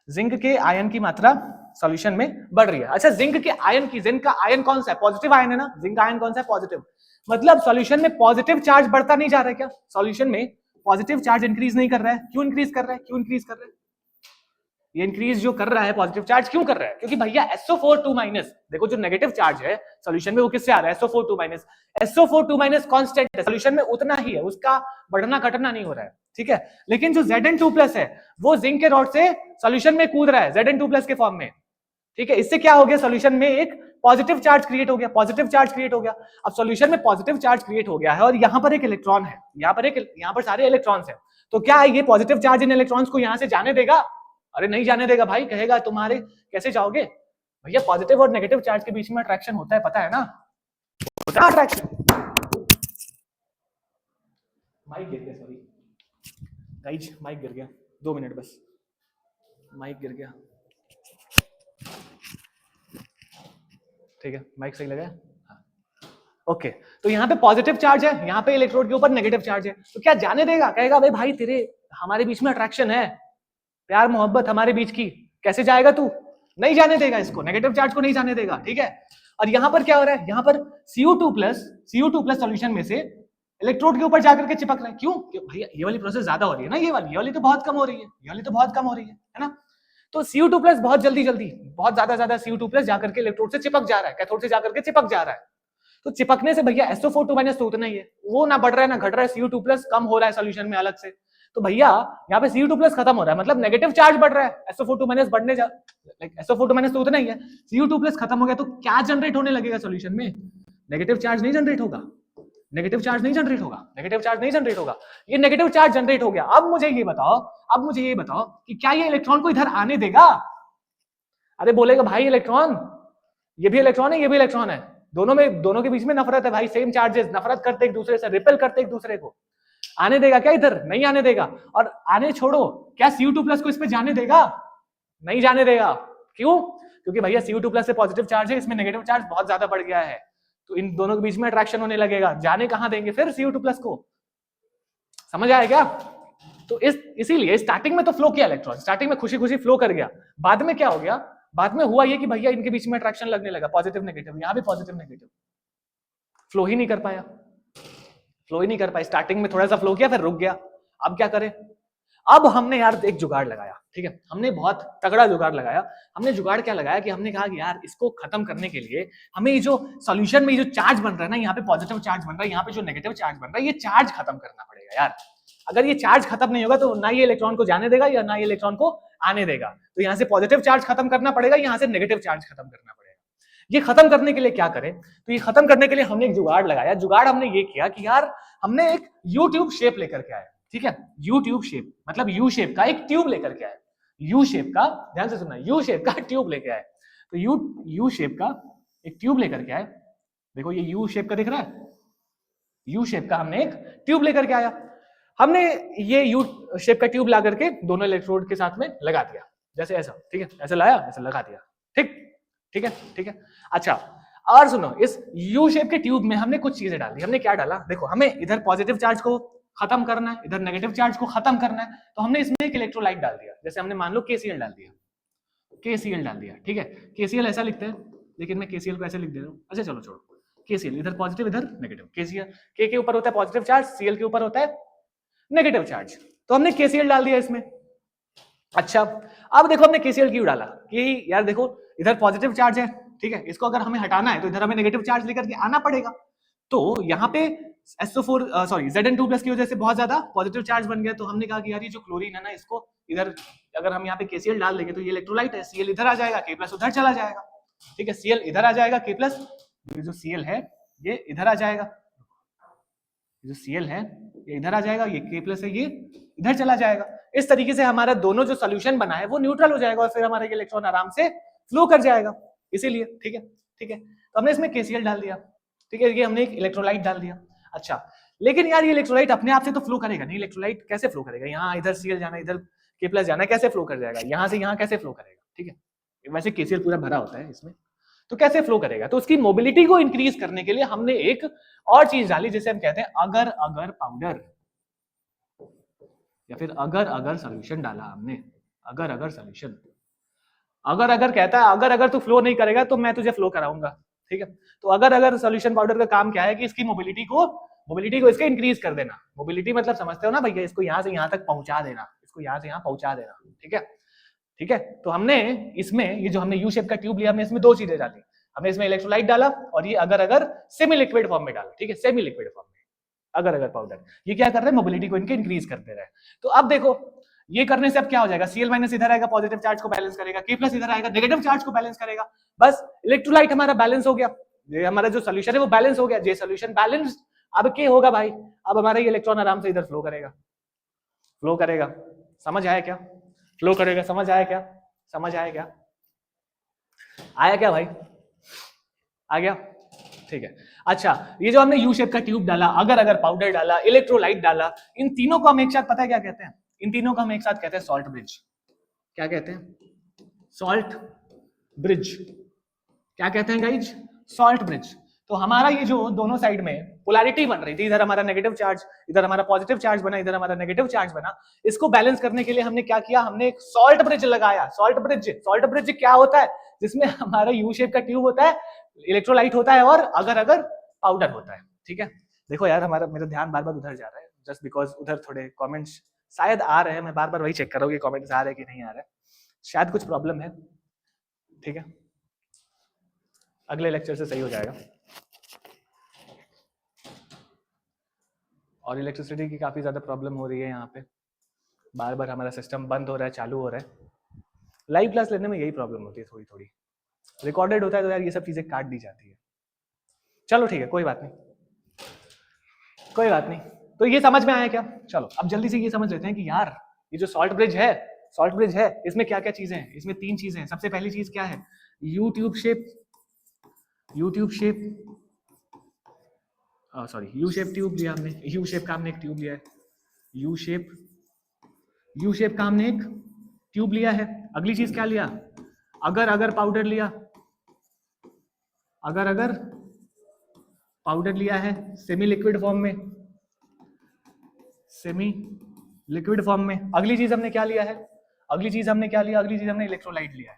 जिंक के आयन की मात्रा सॉल्यूशन में बढ़ रही है। अच्छा, जिंक के आयन की, जिंक का आयन कौन सा है? पॉजिटिव आयन है ना, जिंक का आयन कौन सा है? पॉजिटिव। मतलब सॉल्यूशन में पॉजिटिव चार्ज बढ़ता नहीं जा रहा है क्या? सॉल्यूशन में पॉजिटिव चार्ज इंक्रीज नहीं कर रहा है। क्यों इंक्रीज कर रहा है? क्यों इंक्रीज कर रहा है? ये इंक्रीज जो कर रहा है पॉजिटिव चार्ज, क्यों कर रहा है? क्योंकि भैया SO4 2- देखो जो नेगेटिव चार्ज है सॉल्यूशन में वो किससे आ रहा है? SO4 2-। SO4 2- कांस्टेंट है सॉल्यूशन में, उतना ही है, उसका बढ़ना घटना नहीं हो रहा है। ठीक है, लेकिन जो Zn2+ है वो जिंक के रॉड से सॉल्यूशन में कूद रहा है Zn2+ के फॉर्म में। ठीक है, इससे क्या हो गया? सॉल्यूशन में एक पॉजिटिव चार्ज क्रिएट हो गया, पॉजिटिव चार्ज क्रिएट हो गया। अब सॉल्यूशन में पॉजिटिव चार्ज क्रिएट हो गया है और यहाँ पर एक इलेक्ट्रॉन है, यहाँ पर सारे इलेक्ट्रॉन्स हैं। तो क्या ये पॉजिटिव चार्ज इन इलेक्ट्रॉन्स को यहाँ से जाने देगा? अरे नहीं जाने देगा भाई, कहेगा तुम्हारे कैसे जाओगे? भैया पॉजिटिव और नेगेटिव चार्ज के बीच में अट्रैक्शन होता है, पता है ना? होता है अट्रैक्शन। माइक गिर गया, सॉरी गाइज, माइक गिर गया, 2 मिनट बस, माइक गिर गया। ठीक है, माइक सही लगा? हाँ, ओके। तो यहाँ पे पॉजिटिव चार्ज है, यहाँ पे इलेक्ट्रोड के ऊपर नेगेटिव चार्ज है। तो क्या जाने देगा? कहेगा भाई भाई तेरे हमारे बीच में अट्रैक्शन है, प्यार मोहब्बत हमारे बीच की, कैसे जाएगा तू? नहीं जाने देगा इसको, नेगेटिव चार्ज को नहीं जाने देगा। ठीक है, और यहाँ पर क्या हो रहा है? यहाँ पर Cu2+ सॉल्यूशन में से इलेक्ट्रोड के ऊपर जाकर के चिपक रहा है। क्यों? भैया ये वाली प्रोसेस ज्यादा हो रही है ना, ये वाली तो बहुत कम हो रही है, ये वाली तो बहुत कम हो रही है ना? तो Cu2+ बहुत जल्दी बहुत ज्यादा Cu2+ जाकर के इलेक्ट्रोड से चिपक जा रहा है, कैथोड से जाकर के चिपक जा रहा है। तो चिपकने से भैया SO4 2- तो उतना ही है, वो ना बढ़ रहा है ना घट रहा है, Cu2+ कम हो रहा है सॉल्यूशन में अलग से। तो भैया यहाँ पे Cu2+ खत्म हो रहा है, मतलब नेगेटिव चार्ज बढ़ रहा है, SO4 2- बढ़ने जा, SO4 2- तो उतना ही है, Cu2+ खत्म हो गया तो क्या जनरेट होने लगेगा सॉल्यूशन में? नेगेटिव चार्ज नहीं जनरेट होगा, नेगेटिव चार्ज नहीं जनरेट होगा, नेगेटिव चार्ज नहीं जनरेट होगा। ये नेगेटिव चार्ज जनरेट हो गया। अब मुझे ये बताओ कि क्या ये इलेक्ट्रॉन को इधर आने देगा? अरे बोलेगा भाई इलेक्ट्रॉन, ये भी इलेक्ट्रॉन है, ये भी इलेक्ट्रॉन है, दोनों के बीच में नफरत है भाई, सेम चार्जेस, नफरत करते एक दूसरे से, रिपेल करते एक दूसरे को। आने देगा क्या इधर? नहीं आने देगा। और आने छोड़ो, क्या Cu2+ को इस पे जाने देगा? नहीं जाने देगा। क्यों? क्योंकि भैया Cu2+ से पॉजिटिव चार्ज है, इसमें नेगेटिव चार्ज बहुत ज्यादा बढ़ गया है, तो इन दोनों के बीच में अट्रैक्शन होने लगेगा। जाने कहां देंगे फिर Cu2+ को? समझ आया क्या? तो इसीलिए स्टार्टिंग में तो फ्लो किया इलेक्ट्रॉन, स्टार्टिंग में खुशी खुशी फ्लो कर गया। बाद में क्या हो गया? बाद में हुआ ये कि भैया इनके बीच में अट्रैक्शन लगने लगा, पॉजिटिव नेगेटिव, यहाँ भी पॉजिटिव नेगेटिव, फ्लो ही नहीं कर पाया, फ्लो ही नहीं कर पाया। स्टार्टिंग में थोड़ा सा फ्लो किया, फिर रुक गया। अब क्या करें? अब हमने यार एक जुगाड़ लगाया। ठीक है, हमने बहुत तगड़ा जुगाड़ लगाया। हमने जुगाड़ क्या लगाया कि हमने कहा कि यार इसको खत्म करने के लिए हमें ये जो सॉल्यूशन में जो चार्ज बन रहा है ना, यहाँ पे पॉजिटिव चार्ज बन रहा है, यहाँ पे जो नेगेटिव चार्ज बन रहा है, ये चार्ज खत्म करना पड़ेगा यार। अगर ये चार्ज खत्म नहीं होगा तो ना ये इलेक्ट्रॉन को जाने देगा या ना ये इलेक्ट्रॉन को आने देगा। तो यहाँ से पॉजिटिव चार्ज खत्म करना पड़ेगा, यहाँ से नेगेटिव चार्ज खत्म करना पड़ेगा। ये खत्म करने के लिए क्या करें? तो ये खत्म करने के लिए हमने एक जुगाड़ लगाया। जुगाड़ हमने ये किया कि यार हमने एक यूट्यूब शेप लेकर के आए। ठीक है, यूट्यूब शेप मतलब यू शेप का एक ट्यूब लेकर के आए। यू शेप का, ध्यान से सुनना, यू शेप का ट्यूब लेके आए। तो यू शेप का एक ट्यूब लेकर के आए। देखो ये यू शेप का दिख रहा है, यू शेप का हमने एक ट्यूब लेकर के आया। हमने ये यू शेप का ट्यूब ला करके दोनों इलेक्ट्रोड के साथ में लगा दिया, जैसे ऐसा। ठीक है, ऐसे लाया, ऐसे लगा दिया। ठीक ठीक है, ठीक है। अच्छा, और सुनो, इस यू शेप के ट्यूब में हमने कुछ चीजें डाल दी। हमने क्या डाला? देखो, हमें इधर पॉजिटिव चार्ज को खत्म करना है, इधर नेगेटिव चार्ज को खत्म करना है, तो हमने इसमें एक इलेक्ट्रोलाइट डाल दिया। जैसे हमने मान लो KCl डाल दिया। KCl डाल दिया, ठीक है। KCl ऐसा लिखते हैं, लेकिन मैं KCl को ऐसे लिख दे रहा हूँ। अच्छा चलो छोड़ो, KCl इधर पॉजिटिव इधर नेगेटिव, KCl K के ऊपर होता है पॉजिटिव चार्ज, Cl के ऊपर होता है नेगेटिव चार्ज, तो हमने KCl डाल दिया इसमें। अच्छा अब देखो हमने KCl क्यों डाला कि यार देखो इधर पॉजिटिव चार्ज है, ठीक है, इसको अगर हमें हटाना है तो इधर हमें नेगेटिव चार्ज लेकर के आना पड़ेगा। तो यहाँ पे SO4 सॉरी Zn2+ की वजह से बहुत ज्यादा पॉजिटिव चार्ज बन गया, तो हमने कहा कि यार ये जो क्लोरीन है ना, इसको इधर अगर हम यहाँ पे KCl डाल देंगे तो ये इलेक्ट्रोलाइट है, Cl इधर आ जाएगा, K+ उधर चला जाएगा, ठीक है, Cl इधर आ जाएगा, K+ ये जो Cl है ये इधर आ जाएगा, जो Cl है ये इधर आ जाएगा, ये K+ है ये इधर चला जाएगा। इस तरीके से हमारा दोनों जो सोल्यूशन बना है वो न्यूट्रल हो जाएगा और फिर हमारा ये इलेक्ट्रॉन आराम से फ्लो कर जाएगा, इसीलिए, ठीक है, ठीक है। तो हमने इसमें KCl डाल दिया, ठीक है, ये हमने एक इलेक्ट्रोलाइट डाल दिया। अच्छा लेकिन यार ये इलेक्ट्रोलाइट अपने आप से तो फ्लो करेगा नहीं, इलेक्ट्रोलाइट कैसे फ्लो करेगा, यहाँ इधर Cl जाना इधर K+ जाना, कैसे फ्लो कर जाएगा, यहाँ से यहाँ कैसे फ्लो करेगा, ठीक है, वैसे KCl पूरा भरा होता है इसमें, तो कैसे फ्लो करेगा, तो उसकी मोबिलिटी को इंक्रीज करने के लिए हमने एक और चीज डाली जिसे हम कहते हैं अगर अगर पाउडर, या फिर अगर अगर सॉल्यूशन डाला हमने, अगर अगर सॉल्यूशन। अगर अगर कहता है अगर अगर तू फ्लो नहीं करेगा तो मैं तुझे फ्लो कराऊंगा, ठीक है। तो अगर अगर सॉल्यूशन पाउडर का काम क्या है कि इसकी मोबिलिटी को इसके इंक्रीज कर देना। मोबिलिटी मतलब समझते हो ना भैया, इसको यहाँ से यहाँ तक पहुंचा देना, इसको यहाँ से यहाँ पहुंचा देना, ठीक है, ठीक है। तो हमने इसमें ये जो हमने यू शेप का ट्यूब लिया, हमने इसमें दो चीजें डाली, हमने इसमें इलेक्ट्रोलाइट डाला और ये अगर अगर सेमी लिक्विड फॉर्म में डाला, ठीक है, सेमी लिक्विड फॉर्म में अगर अगर पाउडर। ये क्या कर रहे हैं, मोबिलिटी को इनके इंक्रीज करते रहे। तो अब देखो ये करने से अब क्या हो जाएगा, Cl- इधर आएगा, पॉजिटिव चार्ज को बैलेंस करेगा, K+ इधर आएगा, नेगेटिव चार्ज को बैलेंस करेगा, बस इलेक्ट्रोलाइट हमारा बैलेंस हो गया, ये हमारा जो सोल्यूशन है वो बैलेंस हो गया। जे सोल्यूशन बैलेंस, अब क्या होगा भाई, अब हमारा ये इलेक्ट्रॉन आराम से इधर फ्लो करेगा, फ्लो करेगा, समझ आया क्या, फ्लो करेगा, समझ आया क्या, समझ आया क्या, आया क्या भाई, आ गया, ठीक है। अच्छा ये जो हमने यू शेप का ट्यूब डाला, अगर अगर पाउडर डाला, इलेक्ट्रोलाइट डाला, इन तीनों को हम एक साथ पता है क्या कहते हैं, इन तीनों को हम एक साथ कहते हैं सॉल्ट ब्रिज। क्या कहते हैं, सॉल्ट ब्रिज। क्या कहते हैं गाइज, सॉल्ट ब्रिज। तो हमारा ये जो दोनों साइड में पोलैरिटी बन रही थी, इधर हमारा नेगेटिव चार्ज, इधर हमारा पॉजिटिव चार्ज बना, इधर हमारा नेगेटिव चार्ज बना, इसको बैलेंस करने के लिए हमने क्या किया, हमने एक सॉल्ट ब्रिज लगाया। सॉल्ट ब्रिज, सॉल्ट ब्रिज क्या होता है, जिसमें हमारा यू शेप का ट्यूब होता है, इलेक्ट्रोलाइट होता है और अगर अगर पाउडर होता है, ठीक है। देखो यार हमारा, मेरा ध्यान बार बार उधर जा रहा है, जस्ट बिकॉज उधर थोड़े कमेंट्स शायद आ रहे हैं, मैं बार बार वही चेक कर रहा हूँ कि कमेंट्स आ रहे हैं कि नहीं आ रहे, शायद कुछ प्रॉब्लम है, ठीक है, अगले लेक्चर से सही हो जाएगा। और इलेक्ट्रिसिटी की काफी ज्यादा प्रॉब्लम हो रही है यहाँ पे, बार बार हमारा सिस्टम बंद हो रहा है, चालू हो रहा है। लाइव क्लास लेने में यही प्रॉब्लम होती है थोड़ी थोड़ी, रिकॉर्डेड होता है तो यार ये सब चीजें काट दी जाती है। चलो ठीक है, कोई बात नहीं, कोई बात नहीं। तो ये समझ में आया क्या, चलो अब जल्दी से ये समझ लेते हैं कि यार ये जो सॉल्ट ब्रिज है, सॉल्ट ब्रिज है, इसमें क्या क्या चीजें हैं, इसमें तीन चीजें हैं। सबसे पहली चीज क्या है, YouTube shape, YouTube shape, sorry U shape tube लिया हमने, यू शेप का हमने एक ट्यूब लिया है, यू शेप, यू शेप का हमने एक ट्यूब लिया है। अगली चीज क्या लिया, अगर अगर पाउडर लिया, अगर अगर पाउडर लिया है सेमी लिक्विड फॉर्म में, सेमी लिक्विड फॉर्म में। अगली चीज हमने क्या लिया है, अगली चीज हमने क्या लिया, अगली चीज हमने इलेक्ट्रोलाइट लिया है,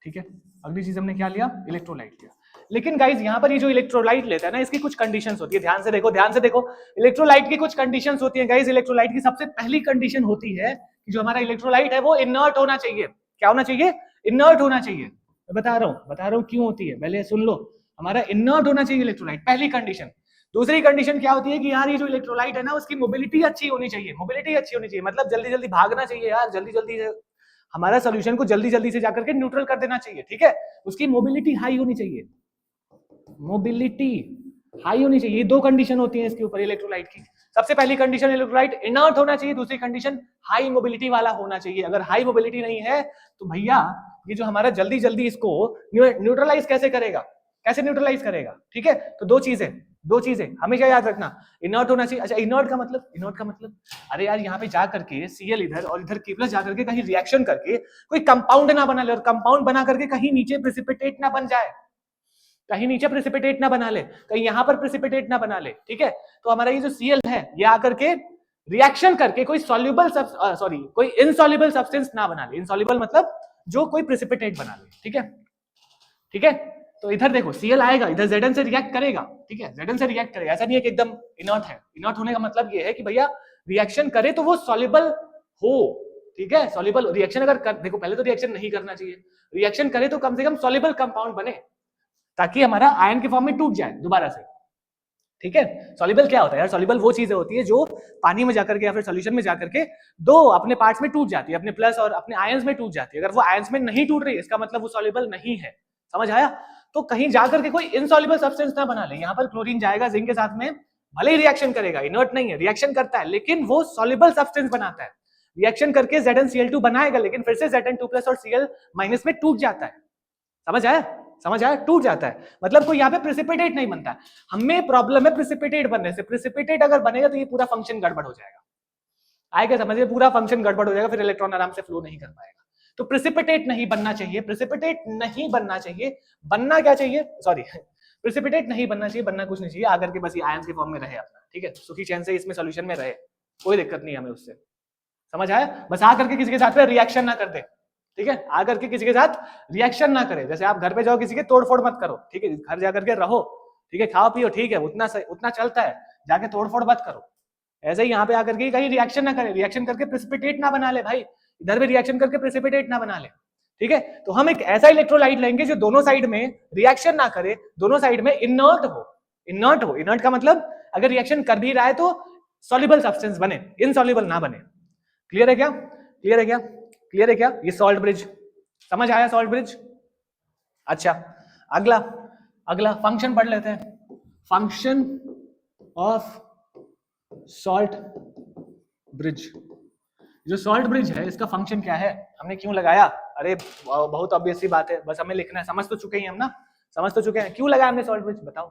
ठीक है, अगली चीज हमने क्या लिया, इलेक्ट्रोलाइट लिया। लेकिन गाइज यहाँ पर ये जो इलेक्ट्रोलाइट लेता है ना, इसकी कुछ कंडीशंस होती है, ध्यान से देखो, ध्यान से देखो, इलेक्ट्रोलाइट की कुछ कंडीशंस होती है गाइज। इलेक्ट्रोलाइट की सबसे पहली कंडीशन होती है कि जो हमारा इलेक्ट्रोलाइट है वो इनर्ट होना चाहिए। क्या होना चाहिए, इनर्ट होना चाहिए। मैं बता रहा हूं क्यों होती है, पहले सुन लो, हमारा इनर्ट होना चाहिए इलेक्ट्रोलाइट, पहली कंडीशन। दूसरी कंडीशन क्या होती है कि यार ये जो इलेक्ट्रोलाइट है ना, उसकी मोबिलिटी अच्छी होनी चाहिए, मोबिलिटी अच्छी होनी चाहिए, मतलब जल्दी जल्दी भागना चाहिए यार, जल्दी जल्दी हमारा सोल्यूशन को जल्दी जल्दी से जाकर के न्यूट्रल कर देना चाहिए, ठीक है। उसकी मोबिलिटी हाई होनी चाहिए, मोबिलिटी हाई होनी चाहिए। दो कंडीशन होती है इसके ऊपर इलेक्ट्रोलाइट की। सबसे पहली कंडीशन इलेक्ट्रोलाइट इनर्ट होना चाहिए, दूसरी कंडीशन हाई मोबिलिटी वाला होना चाहिए। अगर हाई मोबिलिटी नहीं है तो भैया ये जो हमारा जल्दी जल्दी इसको न्यूट्रलाइज कैसे करेगा, कैसे न्यूट्रलाइज करेगा, ठीक है। तो दो चीजें हमेशा याद रखना, इनर्ट होना चाहिए। अच्छा इनर्ट का मतलब अरे यार यहाँ पे जा करके Cl इधर और इधर K+ जा करके कहीं रिएक्शन करके कोई कंपाउंड ना बना ले, और कंपाउंड बना करके कहीं नीचे प्रेसिपिटेट ना बन जाए, कहीं नीचे प्रेसिपिटेट ना बना ले, कहीं यहां पर प्रेसिपिटेट ना बना ले, ठीक है। तो हमारा ये जो Cl है ये आकर के रिएक्शन करके कोई सॉल्युबल कोई इनसॉल्युबल सब्सटेंस ना बना ले। इनसॉल्युबल मतलब जो कोई प्रेसिपिटेट बना ले, ठीक है, ठीक है। तो इधर देखो Cl आएगा, इधर Zn से रिएक्ट करेगा, ठीक है, Zn से रिएक्ट करेगा। ऐसा नहीं है कि एकदम इनर्ट है। इनर्ट होने का मतलब ये है कि भैया रिएक्शन करे तो वो सॉल्युबल हो, ठीक है। सॉल्युबल रिएक्शन अगर देखो पहले तो रिएक्शन नहीं करना चाहिए, रिएक्शन करे तो कम से कम सॉल्युबल कंपाउंड बने, ताकि हमारा आयन के फॉर्म में टूट जाए दोबारा से, ठीक है। सॉल्युबल क्या होता है यार? सॉल्युबल वो चीजें होती है जो पानी में जाकर के या फिर सॉल्यूशन में जाकर के दो अपने पार्ट्स में टूट जाती है, अपने प्लस और अपने आयंस में टूट जाती है। अगर वो आयंस में नहीं टूट रही है इसका मतलब वो सॉल्युबल नहीं है, समझ आया? तो कहीं जाकर के कोई इनसॉल्युबल सब्सटेंस ना बना ले। यहाँ पर क्लोरीन जाएगा जिंक के साथ में, भले ही रिएक्शन करेगा, इनर्ट नहीं है, रिएक्शन करता है, लेकिन वो सॉल्युबल सब्सटेंस बनाता है। रिएक्शन करके ZnCl2 बनाएगा, लेकिन फिर से Zn2+ और Cl- में टूट जाता है, समझ आया? समझ आया? टूट जाता है, मतलब कोई यहाँ पे प्रेसिपिटेट नहीं बनता है। हमें प्रॉब्लम है प्रेसिपिटेट बनने से। प्रेसिपिटेट अगर बनेगा तो ये पूरा फंक्शन गड़बड़ हो जाएगा। आएगा समझ? पूरा फंक्शन गड़बड़ हो जाएगा, फिर इलेक्ट्रॉन आराम से फ्लो नहीं कर पाएगा। तो प्रेसिपिटेट नहीं बनना चाहिए, प्रेसिपिटेट नहीं बनना चाहिए। बनना क्या चाहिए? सॉरी, प्रेसिपिटेट नहीं बनना चाहिए, बनना कुछ नहीं चाहिए, आकर के बस ये आयंस के फॉर्म में रहे अपना, ठीक है, सुखी चैन से इसमें सॉल्यूशन में रहे, कोई दिक्कत नहीं हमें उससे, समझ आया? बस आकर के किसी के साथ में रिएक्शन ना कर दे, ठीक है, आकर के किसी के साथ रिएक्शन ना करे। जैसे आप घर पे जाओ, किसी के तोड़फोड़ मत करो, ठीक है, घर जाकर के रहो, ठीक है, खाओ पियो, ठीक है, उतना चलता है, जाके तोड़फोड़ मत करो। ऐसे ही यहाँ पे आकर के कहीं रिएक्शन ना करे, रिएक्शन करके प्रेसिपिटेट ना बना ले भाई, इधर भी रिएक्शन करके प्रेसिपिटेट ना बना ले, ठीक है। तो हम एक ऐसा इलेक्ट्रोलाइट लेंगे जो दोनों साइड में रिएक्शन ना करे, दोनों साइड में इनर्ट हो। इनर्ट हो, इनर्ट का मतलब अगर रिएक्शन कर भी रहा है तो सॉल्युबल सब्सटेंस बने, इनसॉल्युबल ना बने। क्लियर है क्या? क्लियर है क्या? क्लियर है क्या? ये सॉल्ट ब्रिज, समझ आया? Salt bridge. अच्छा, अगला अगला फंक्शन पढ़ लेते हैं। Function of salt bridge. जो सॉल्ट ब्रिज है इसका फंक्शन क्या है, हमने क्यों लगाया? अरे बहुत ऑब्वियस सी बात है, बस हमें लिखना है, समझ तो चुके हैं हम ना, समझ तो चुके हैं। क्यों लगाया हमने सॉल्ट ब्रिज? बताओ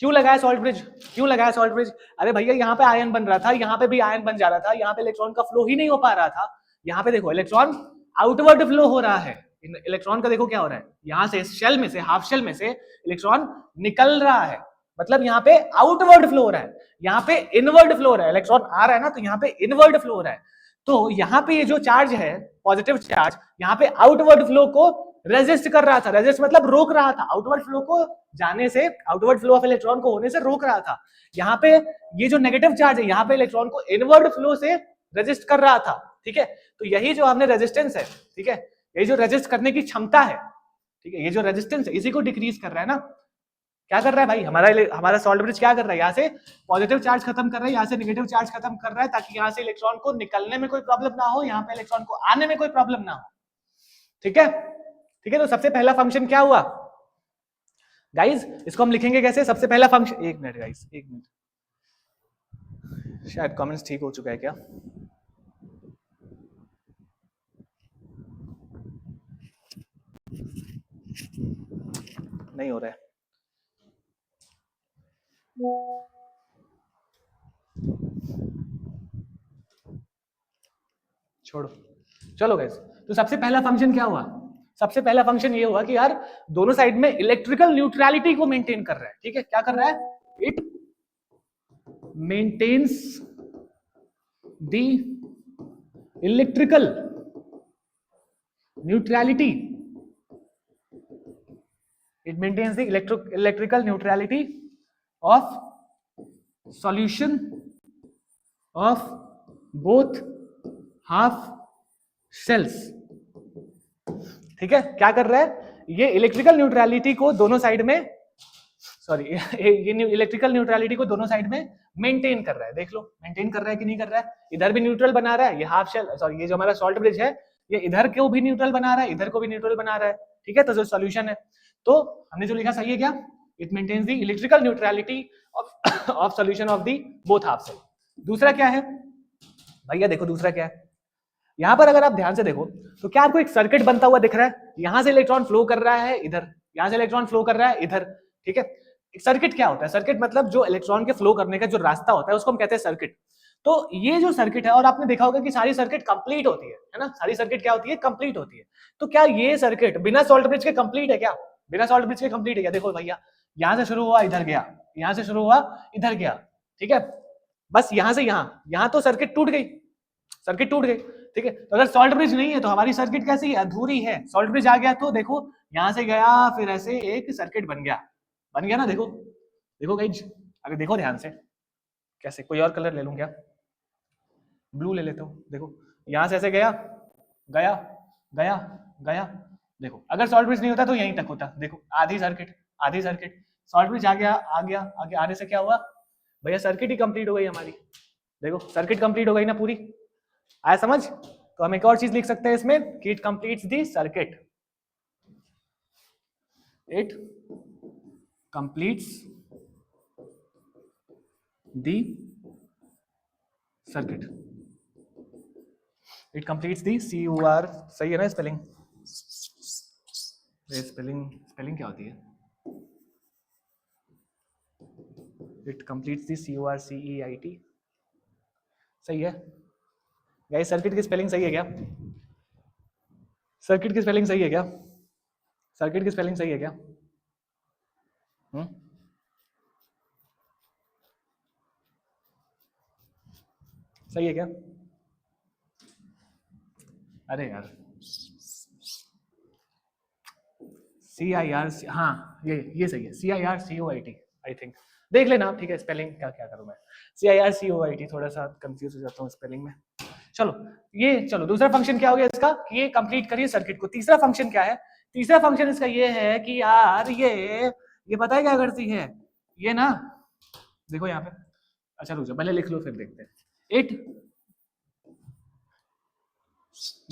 क्यों लगाया सॉल्ट ब्रिज? क्यों लगाया सॉल्ट ब्रिज? अरे भैया यहाँ पे आयन बन रहा था, यहाँ पे भी आयन बन जा रहा था, यहाँ पे इलेक्ट्रॉन का फ्लो ही नहीं हो पा रहा था। यहाँ पे देखो इलेक्ट्रॉन आउटवर्ड फ्लो हो रहा है। इलेक्ट्रॉन का देखो क्या हो रहा है, यहाँ से शेल में से, हाफ शेल में से इलेक्ट्रॉन निकल रहा है, मतलब यहाँ पे आउटवर्ड फ्लो हो रहा है, यहाँ पे इनवर्ड फ्लो हो रहा है। इलेक्ट्रॉन आ रहा है ना, तो यहाँ पे इनवर्ड फ्लो हो रहा है। तो यहाँ पे ये जो चार्ज है, पॉजिटिव चार्ज, यहाँ पे आउटवर्ड फ्लो को रेजिस्ट कर रहा था। रेजिस्ट मतलब रोक रहा था, आउटवर्ड फ्लो को जाने से, आउटवर्ड फ्लो ऑफ इलेक्ट्रॉन को होने से रोक रहा था। यहाँ पे ये जो नेगेटिव चार्ज है, यहाँ पे इलेक्ट्रॉन को इनवर्ड फ्लो से रेजिस्ट कर रहा था, ठीक है। तो यही जो हमने रेजिस्टेंस है, ठीक है, ये जो रेजिस्ट करने की क्षमता है, ठीक है, ये जो रेजिस्टेंस है इसी को डिक्रीज कर रहा है ना। क्या कर रहा है भाई हमारा सॉल्ट ब्रिज? क्या कर रहा है? यहाँ से पॉजिटिव चार्ज खत्म कर रहा है, यहाँ से नेगेटिव चार्ज खत्म कर रहा है, ताकि यहाँ से इलेक्ट्रॉन को निकलने में कोई प्रॉब्लम ना हो, यहाँ पे इलेक्ट्रॉन को आने में कोई प्रॉब्लम ना हो, ठीक है, ठीक है। तो सबसे पहला फंक्शन क्या हुआ गाइज? इसको हम लिखेंगे कैसे? सबसे पहला फंक्शन, एक मिनट गाइज, एक मिनट, शायद कमेंट्स ठीक हो चुका है क्या? नहीं हो रहा है, छोड़ो, चलो गाइस। तो सबसे पहला फंक्शन क्या हुआ? सबसे पहला फंक्शन ये हुआ कि यार दोनों साइड में इलेक्ट्रिकल न्यूट्रलिटी को मेंटेन कर रहा है, ठीक है। क्या कर रहा है? It maintains the electrical neutrality, it maintains the electrical neutrality of solution of both half shells, ठीक है। क्या कर रहा है? ये इलेक्ट्रिकल न्यूट्रलिटी को दोनों साइड में, सॉरी, ये इलेक्ट्रिकल न्यूट्रलिटी को दोनों साइड में मेंटेन कर रहा है। देख लो मेंटेन कर रहा है कि नहीं कर रहा है। इधर भी न्यूट्रल बना रहा है, ये हाफ शेल, सॉरी, ये जो हमारा सॉल्ट ब्रिज है ये इधर को भी न्यूट्रल बना रहा है, इधर को भी न्यूट्रल बना रहा है, ठीक है। तो जो सॉल्यूशन है, तो हमने जो लिखा सही है क्या? It maintains the electrical neutrality of solution of the both half cell. दूसरा क्या है भैया? देखो दूसरा क्या है, यहां पर अगर आप ध्यान से देखो तो क्या आपको एक सर्किट बनता हुआ दिख रहा है? यहां से इलेक्ट्रॉन फ्लो कर रहा है इधर, यहां से इलेक्ट्रॉन फ्लो कर रहा है इधर, ठीक है। एक सर्किट क्या होता है? सर्किट मतलब जो इलेक्ट्रॉन के फ्लो करने का जो रास्ता होता है उसको हम कहते हैं सर्किट। तो ये जो सर्किट है, और आपने देखा होगा कि सारी सर्किट कंप्लीट होती है ना, सारी सर्किट क्या होती है? कंप्लीट होती है। तो क्या ये सर्किट बिना सॉल्ट ब्रिज के कंप्लीट है क्या? बिना सॉल्ट ब्रिज के कंप्लीट है क्या? देखो भैया, यहां से शुरू हुआ इधर गया, यहां से शुरू हुआ इधर गया, ठीक है, बस यहां से यहां तो सर्किट टूट गई, सर्किट टूट गई, ठीक है। तो अगर सॉल्ट ब्रिज नहीं है तो हमारी सर्किट कैसी है, अधूरी है। सॉल्ट ब्रिज आ गया तो देखो यहां से गया, फिर ऐसे एक सर्किट बन गया ना, देखो देखो गाइज, अगर देखो ध्यान से, कैसे, कोई और कलर ले लूं क्या, ब्लू ले लेता हूं, देखो यहां से ऐसे गया गया गया गया, देखो अगर सॉल्ट ब्रिज नहीं होता तो यहीं तक होता, देखो आधी सर्किट, सॉल्ट ब्रिज आ गया आगे आने से क्या हुआ भैया, सर्किट ही कंप्लीट हो गई हमारी, देखो सर्किट कंप्लीट हो गई ना पूरी, आया समझ। तो हम एक और चीज लिख सकते हैं इसमें कि it completes the circuit, it completes the circuit, it completes the CUR, सही है ना स्पेलिंग, स्पेलिंग क्या होती है, इट कंप्लीट्स दी CURCEIT, सही है गाइस। सर्किट की स्पेलिंग सही है क्या, सर्किट की स्पेलिंग सही है क्या, सर्किट की स्पेलिंग सही है क्या, सही है क्या, अरे यार CIR, हाँ ये सही है, CIRCOIT आई थिंक, देख लेना आप, ठीक है। स्पेलिंग क्या क्या करूं मैं, CIRCOIT, थोड़ा सा कंफ्यूज हो जाता हूँ स्पेलिंग में। चलो दूसरा फंक्शन क्या हो गया इसका, कि ये कंप्लीट करिए सर्किट को। तीसरा फंक्शन क्या है, तीसरा फंक्शन इसका ये है कि यार ये पता है क्या करती है, ये ना देखो यहाँ पे, अच्छा रुक जाओ पहले लिख लो फिर देखते हैं। It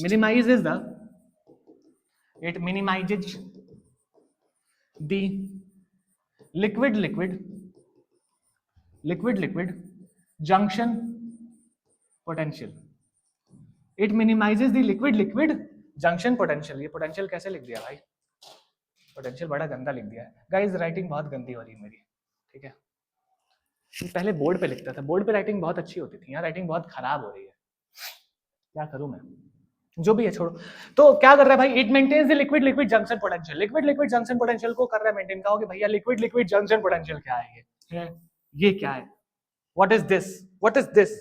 minimizes the liquid junction potential, it minimizes the liquid junction potential। ये पोटेंशियल कैसे लिख दिया भाई, पोटेंशियल बड़ा गंदा लिख दिया है गाइस, राइटिंग बहुत गंदी हो रही है मेरी, ठीक है। पहले बोर्ड पे लिखता था, बोर्ड पे राइटिंग बहुत अच्छी होती थी, यहाँ राइटिंग बहुत खराब हो रही है, क्या करूं मैं, जो भी है छोड़ो। तो क्या कर रहा है भाई, it maintains the liquid junction potential, liquid junction potential को कर रहा है मेंटेन। कहोगे भैया लिक्विड जंक्शन पोटेंशियल क्या है, ये क्या है, व्हाट इज दिस।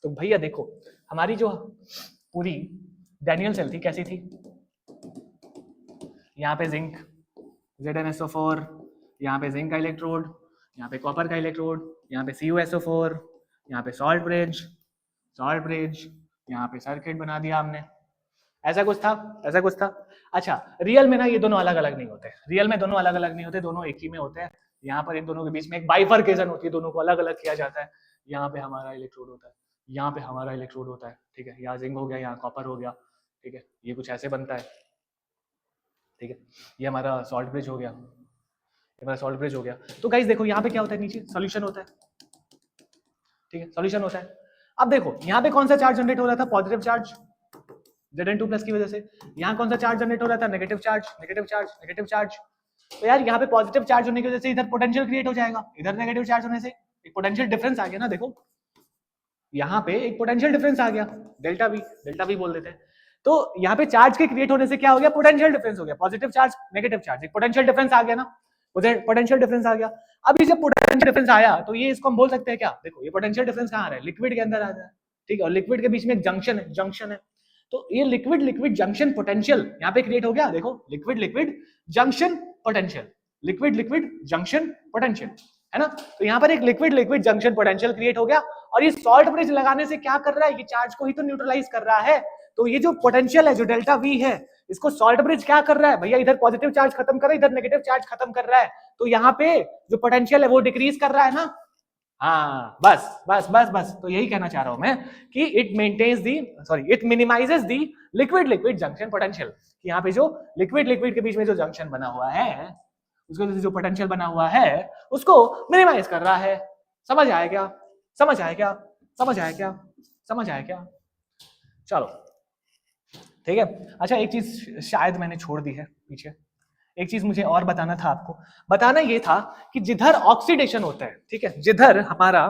तो भैया देखो हमारी जो पूरी डैनियल सेल थी कैसी थी, यहाँ पे जिंक ZnSO4, यहाँ पे जिंक का इलेक्ट्रोड, यहाँ पे कॉपर का इलेक्ट्रोड, यहाँ पे CuSO4, यहाँ पे सॉल्ट ब्रिज, यहाँ पे सर्किट बना दिया हमने, ऐसा कुछ था। अच्छा रियल में ना ये दोनों अलग अलग नहीं होते, रियल में दोनों अलग अलग नहीं होते, दोनों एक ही में होते हैं। यहाँ पर इन दोनों के बीच में एक बाइफर्केशन होती है, दोनों को अलग अलग किया जाता है। यहाँ पे हमारा इलेक्ट्रोड होता है, यहाँ पे हमारा इलेक्ट्रोड होता है, ठीक है। यहाँ जिंक हो गया, यहाँ कॉपर हो गया, ठीक है। ये कुछ ऐसे बनता है, ठीक है। ये हमारा सॉल्ट ब्रिज हो गया, हमारा सॉल्ट ब्रिज हो गया। तो गाइस देखो यहाँ पे क्या होता है, नीचे सॉल्यूशन होता है, ठीक है, सॉल्यूशन होता है। अब देखो यहाँ पे कौन सा चार्ज जनरेट हो रहा था, पॉजिटिव चार्ज Zn2+ की वजह से। यहाँ कौन सा चार्ज जनरेट हो रहा था, नेगेटिव चार्ज। तो यार यहाँ पे पॉजिटिव चार्ज होने की वजह से इधर पोटेंशियल क्रिएट हो जाएगा, इधर नेगेटिव चार्ज होने से एक पोटेंशियल डिफरेंस आ गया ना, देखो यहाँ पे एक पोटेंशियल डिफरेंस आ गया, डेल्टा वी बोल देते हैं। तो यहाँ पे चार्ज के क्रिएट होने से क्या हो गया, पोटेंशियल डिफरेंस हो गया, पॉजिटिव चार्ज नेगेटिव चार्ज, एक पोटेंशियल डिफरेंस आ गया ना, पोटेंशियल डिफरेस आ गया। अब जब पोटेंशियल डिफरेंस आया तो ये इसको हम बोल सकते हैं क्या, देखो ये पोटेंशियल डिफरेंस कहाँ आ रहा है, लिक्विड के अंदर आ रहा है, ठीक है। और लिक्विड के बीच में एक जंक्शन है, तो ये लिक्विड जंक्शन पोटेंशियल यहाँ पे क्रिएट हो गया। देखो liquid junction potential, liquid junction potential, है ना। तो यहाँ पर एक लिक्विड जंक्शन पोटेंशियल क्रिएट हो गया। और ये सॉल्ट ब्रिज लगाने से क्या कर रहा है, ये चार्ज को ही तो न्यूट्रलाइज कर रहा है। तो ये जो पोटेंशियल है, जो डेल्टा वी है, इसको सॉल्ट ब्रिज क्या कर रहा है भैया, इधर पॉजिटिव चार्ज खत्म कर रहा है, इधर नेगेटिव चार्ज खत्म कर रहा है। तो यहाँ पे जो पोटेंशियल है वो डिक्रीज कर रहा है ना। हाँ बस तो यही कहना चाह रहा हूं मैं कि it minimises the liquid junction potential. यहाँ पे जो लिक्विड के बीच में जो जंक्शन बना हुआ है, उसके वजह से जो पोटेंशियल बना हुआ है उसको मिनिमाइज कर रहा है। समझ आया क्या? चलो ठीक है। अच्छा एक चीज शायद मैंने छोड़ दी है पीछे, एक चीज मुझे और बताना था आपको। बताना ये था कि जिधर ऑक्सीडेशन होता है, ठीक है, जिधर हमारा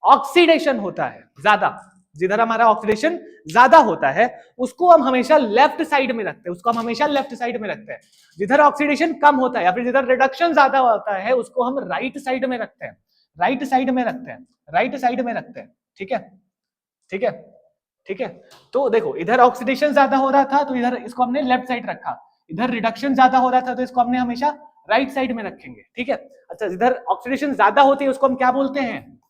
ऑक्सीडेशन होता है ज्यादा, जिधर हमारा ऑक्सीडेशन ज्यादा होता है उसको हम हमेशा लेफ्ट साइड में रखते हैं, जिधर ऑक्सीडेशन कम होता है या फिर जिधर रिडक्शन ज्यादा होता है उसको हम राइट साइड में रखते हैं। राइट साइड में रखते हैं, राइट साइड में रखते हैं, ठीक है, ठीक है, ठीक है। तो देखो इधर ऑक्सीडेशन ज्यादा हो रहा था तो इधर इसको हमने लेफ्ट साइड रखा, इधर रिडक्शन ज्यादा हो रहा था तो इसको हमने हमेशा राइट साइड में रखेंगे, ठीक है। अच्छा, इधर ऑक्सीडेशन ज्यादा होती है उसको हम क्या बोलते हैं,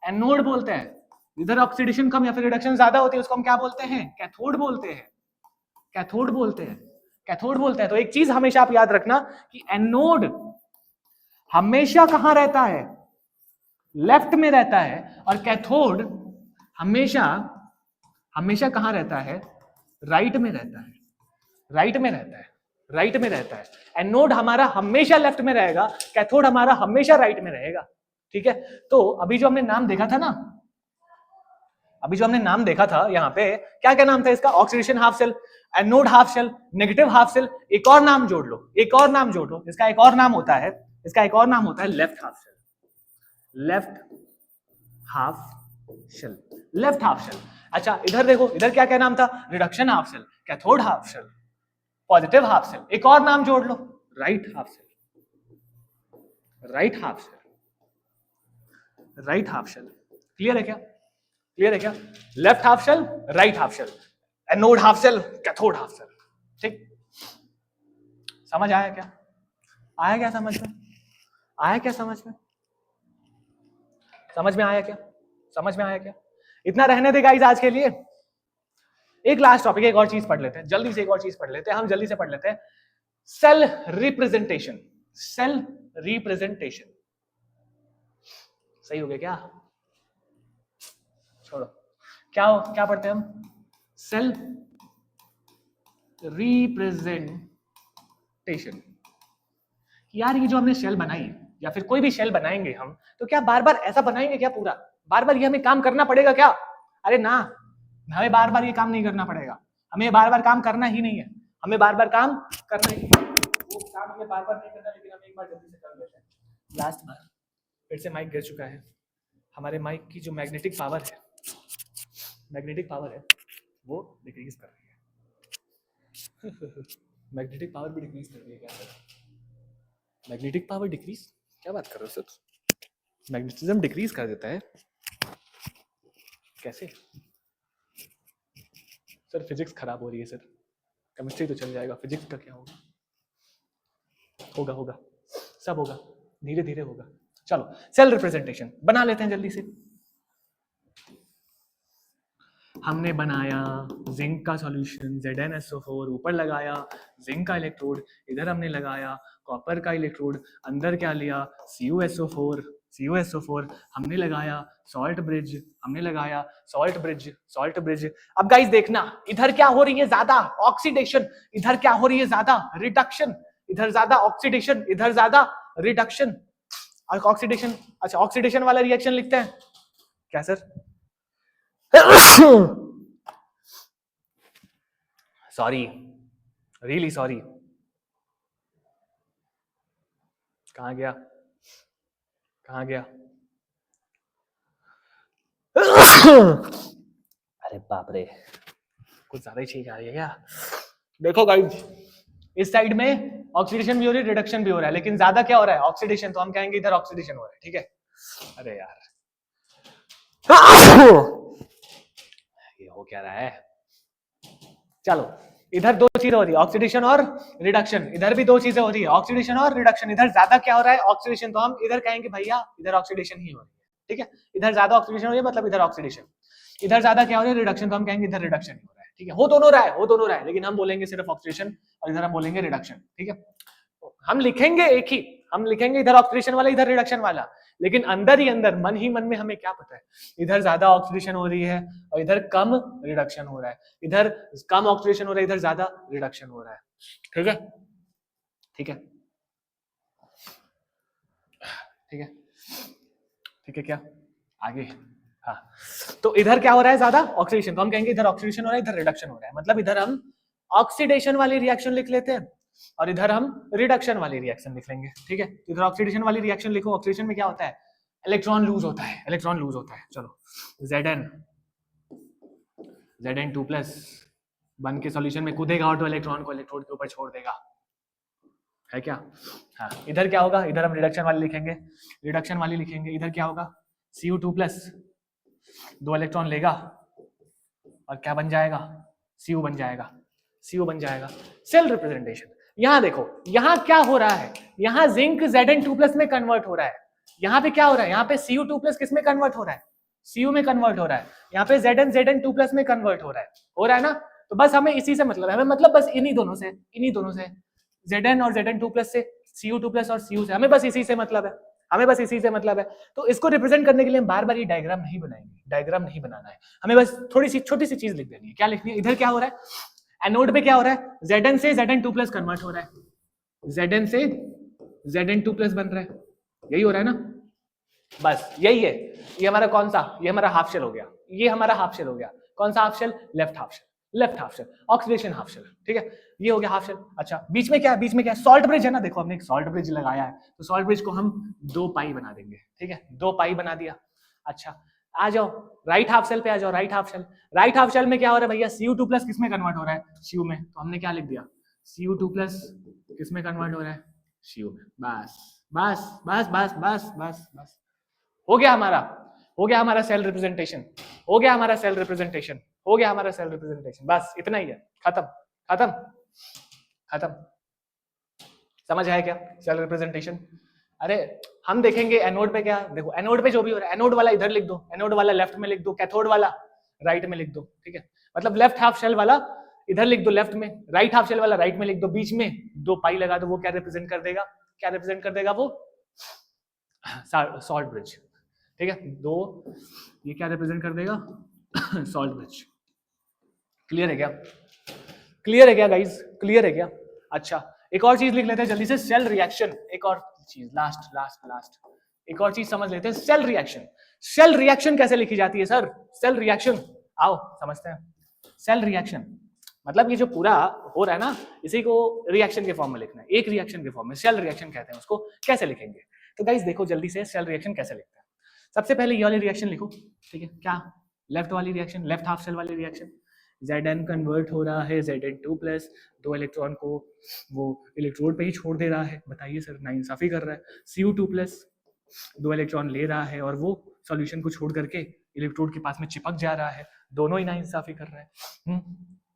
एनोड बोलते हैं। इधर ऑक्सीडेशन कम या फिर रिडक्शन ज्यादा होती है उसको हम क्या बोलते हैं, कैथोड बोलते हैं, कैथोड बोलते हैं, कैथोड बोलते हैं। तो एक चीज हमेशा आप याद रखना कि एनोड हमेशा कहां रहता है, लेफ्ट में रहता है, और कैथोड हमेशा हमेशा कहां रहता है, राइट में रहता है, राइट में रहता है, राइट में रहता है। एनोड हमारा हमेशा लेफ्ट में रहेगा, कैथोड हमारा हमेशा राइट में रहेगा, ठीक है। तो अभी जो हमने नाम देखा था ना, अभी जो हमने नाम देखा था यहाँ पे, क्या क्या नाम था इसका, oxidation half cell, anode half cell, negative half cell, एक और नाम जोड़ लो, एक और नाम जोड़ लो, इसका एक और नाम होता है, इसका एक और नाम होता है left half cell, left half cell, left half cell. अच्छा इधर देखो, इधर क्या क्या नाम था, reduction half cell, cathode half cell, positive half cell, एक और नाम जोड़ लो, right half cell, right half cell, right half cell. Clear है क्या, क्लियर है क्या, left half cell, right half cell, anode half cell, cathode half cell, ठीक। समझ आया क्या, आया क्या समझ में, आया क्या समझ में, समझ में आया क्या, समझ में आया क्या। इतना रहने देगा इस आज के लिए। एक लास्ट टॉपिक, एक और चीज पढ़ लेते हैं जल्दी से, एक और चीज पढ़ लेते हैं, हम जल्दी से पढ़ लेते हैं, सेल रिप्रेजेंटेशन, सेल रिप्रेजेंटेशन। सही हो गया क्या, छोड़ो, क्या क्या पढ़ते हैं हम, सेल रिप्रेजेंटेशन। यार ये जो हमने शेल बनाई या फिर कोई भी शेल बनाएंगे हम, तो क्या बार बार ऐसा बनाएंगे क्या पूरा, बार बार ये हमें काम करना पड़ेगा क्या, अरे ना, हमें बार बार ये काम नहीं करना पड़ेगा, हमें बार बार काम करना ही नहीं है, हमें बार बार काम करना ही है, वो काम हमें बार बार नहीं करना, लेकिन हम एक बार जल्दी से कर लेते हैं। लास्ट बार फिर से माइक गिर चुका है, हमारे माइक की जो मैग्नेटिक पावर है, मैग्नेटिक पावर है वो डिक्रीज कर रही है। मैग्नेटिक पावर भी डिक्रीज कर रही है क्या सर, मैग्नेटिक पावर डिक्रीज, क्या बात कर रहे हो सर, मैग्नेटिज्म डिक्रीज कर देता है कैसे सर, फिजिक्स खराब हो रही है सर, केमिस्ट्री तो चल जाएगा, फिजिक्स का क्या होगा, होगा होगा सब होगा, धीरे धीरे होगा। चलो सेल रिप्रेजेंटेशन बना लेते हैं जल्दी से। हमने बनाया जिंक का सॉल्यूशन ZnSO4, ऊपर लगाया जिंक का इलेक्ट्रोड, इधर हमने लगाया कॉपर का इलेक्ट्रोड, अंदर क्या लिया CuSO4, CuSO4 हमने लगाया सॉल्ट ब्रिज, हमने लगाया सॉल्ट ब्रिज, सॉल्ट ब्रिज। अब गाइस देखना इधर क्या हो रही है ज्यादा, ऑक्सीडेशन, इधर क्या हो रही है ज्यादा, रिडक्शन, इधर ज्यादा ऑक्सीडेशन, इधर ज्यादा रिडक्शन, और ऑक्सीडेशन, अच्छा ऑक्सीडेशन वाला रिएक्शन लिखते हैं क्या सर, सॉरी, रियली सॉरी, कहां गया, कहां गया, अरे बाप रे, कुछ ज्यादा ही चीज आ रही है क्या। देखो गाइस इस साइड में ऑक्सीडेशन भी हो रही है, रिडक्शन भी हो रहा है, लेकिन ज्यादा क्या हो रहा है, ऑक्सीडेशन, तो हम कहेंगे इधर ऑक्सीडेशन हो रहा है, ठीक है। अरे यार ये हो क्या रहा है, चलो इधर दो चीजें हो रही है, ऑक्सीडेशन और रिडक्शन, इधर भी दो चीजें हो रही है, ऑक्सीडेशन और रिडक्शन। इधर ज्यादा क्या हो रहा है, ऑक्सीडेशन, तो हम इधर कहेंगे भैया इधर ऑक्सीडेशन ही हो रही है, ठीक है। इधर ज्यादा ऑक्सीडेशन हो रही है मतलब इधर ऑक्सीडेशन, इधर ज्यादा क्या हो रहा है, रिडक्शन, तो हम कहेंगे इधर रिडक्शन ही हो रहा है, ठीक है। हो दोनों रहा है, हो दोनों रहा है, लेकिन हम बोलेंगे सिर्फ ऑक्सीडेशन और इधर हम बोलेंगे रिडक्शन, ठीक है। हम लिखेंगे एक ही, हम लिखेंगे इधर ऑक्सीडेशन वाला इधर रिडक्शन वाला, लेकिन अंदर ही अंदर मन ही मन में हमें क्या पता है, इधर ज्यादा ऑक्सीडेशन हो रही है और इधर कम रिडक्शन हो रहा है, इधर कम ऑक्सीडेशन हो रहा है, इधर ज्यादा रिडक्शन हो रहा है, ठीक है, ठीक है, ठीक है, ठीक है, क्या आगे, हाँ। तो इधर क्या हो रहा है ज्यादा ऑक्सीडेशन, तो हम कहेंगे इधर ऑक्सीडेशन हो रहा है, इधर रिडक्शन हो रहा है, मतलब इधर हम ऑक्सीडेशन वाली रिएक्शन लिख लेते हैं और इधर हम रिडक्शन वाली रिएक्शन लिख लेंगे, ठीक है। इधर ऑक्सीडेशन वाली रिएक्शन लिखो, ऑक्सीडेशन में क्या होता है, इलेक्ट्रॉन लूज होता है, इलेक्ट्रॉन लूज होता है, चलो Zn2+ बन के सॉल्यूशन में कूदेगा और तो इलेक्ट्रॉन को इलेक्ट्रोड के ऊपर छोड़ देगा, है क्या? हाँ, इधर क्या होगा, इधर हम रिडक्शन वाली लिखेंगे, रिडक्शन वाली लिखेंगे। इधर क्या होगा, Cu2+, 2 इलेक्ट्रॉन लेगा और क्या बन जाएगा, Cu बन जाएगा, Cu बन जाएगा। सेल रिप्रेजेंटेशन, यहाँ देखो, यहाँ क्या हो रहा है, यहाँ जिंक Zn2+ में कन्वर्ट हो रहा है। यहाँ पे क्या हो रहा है, यहाँ पे Cu2+ किस में कन्वर्ट हो रहा है, Cu में कन्वर्ट हो रहा है। यहाँ पे Zn2+ में कन्वर्ट हो रहा है ना। तो बस हमें इसी से मतलब है, हमें मतलब बस इन्हीं दोनों से, Zn और Zn2+ से, Cu2+ और Cu से, हमें बस इसी से मतलब है, हमें बस इसी से मतलब है। तो इसको रिप्रेजेंट करने के लिए हम बार बार ये डायग्राम नहीं बनाएंगे, डायग्राम नहीं बनाना है हमें, बस थोड़ी सी छोटी सी चीज लिख देनी है। क्या लिखनी है, इधर क्या हो रहा है, एनोड पे क्या हो रहा है, Zn से Zn2+ कन्वर्ट हो रहा है, Zn से Zn2+ बन रहा है, यही हो रहा है ना, बस यही है। ये हमारा कौन सा, ये हमारा हाफ शेल हो गया, ये हमारा हाफ शेल हो गया। कौन सा half cell, left half cell, left half cell, oxidation half cell, ठीक है, ये हो गया हाफ शेल। अच्छा, बीच में क्या है, बीच में क्या है, सॉल्ट ब्रिज है ना। देखो हमने एक सॉल्ट ब्रिज लगाया है, तो सॉल्ट ब्रिज को हम 2 पाई बना देंगे, ठीक है, 2 पाई बना दिया। अच्छा, आ जाओ राइट हाफ शेल पे, आ जाओ right half cell. Right half cell में क्या हो रहा है भैया, Cu2+ किस में कन्वर्ट हो रहा है, Cu में। तो हमने क्या लिख दिया, Cu2+ किस में कन्वर्ट हो रहा है, Cu में। बस बस बस बस बस बस बस, हो गया हमारा, हो गया हमारा सेल रिप्रेजेंटेशन, हो गया हमारा सेल रिप्रेजेंटेशन, हो गया हमारा सेल रिप्रेजेंटेशन। बस इतना ही है, खत्म खत्म खत्म। समझ आया क्या, सेल रिप्रेजेंटेशन। अरे हम देखेंगे एनोड पे क्या, देखो एनोड पे जो भी हो रहा है, एनोड वाला इधर लिख दो, एनोड वाला लेफ्ट में लिख दो, कैथोड वाला राइट में लिख दो, ठीक है। मतलब लेफ्ट हाफ शेल वाला इधर लिख दो लेफ्ट में, राइट हाफ शेल वाला राइट में लिख दो, बीच में 2 पाई लगा दो। वो क्या रिप्रेजेंट कर देगा, क्या रिप्रेजेंट कर देगा वो, सॉल्ट ब्रिज, ठीक है। 2 ये क्या रिप्रेजेंट कर देगा, सॉल्ट ब्रिज। क्लियर है क्या, क्लियर है क्या गाइस, क्लियर है क्या। अच्छा, एक और चीज लिख लेते हैं जल्दी से, सेल रिएक्शन। एक और चीज, लास्ट लास्ट लास्ट, एक और चीज समझ लेते हैं, सेल रिएक्शन। सेल रिएक्शन कैसे लिखी जाती है सर, सेल रिएक्शन, आओ समझते हैं। सेल रिएक्शन मतलब ये जो पूरा हो रहा है ना, इसी को रिएक्शन के फॉर्म में लिखना है, एक रिएक्शन के फॉर्म में, सेल रिएक्शन कहते हैं उसको। कैसे लिखेंगे, तो गाइस देखो जल्दी से, सेल रिएक्शन कैसे लिखते हैं। सबसे पहले ये वाली रिएक्शन लिखो, ठीक है, क्या, लेफ्ट वाली रिएक्शन, लेफ्ट हाफ शेल वाली रिएक्शन। Zn कन्वर्ट हो रहा है Zn2+, 2 इलेक्ट्रॉन को वो इलेक्ट्रोड पे ही छोड़ दे रहा है। बताइए सर, नाइंसाफी कर रहा है। Cu2+, 2 इलेक्ट्रॉन ले रहा है और वो सॉल्यूशन को छोड़ करके इलेक्ट्रोड के पास में चिपक जा रहा है। दोनों ही नाइंसाफी कर रहा है।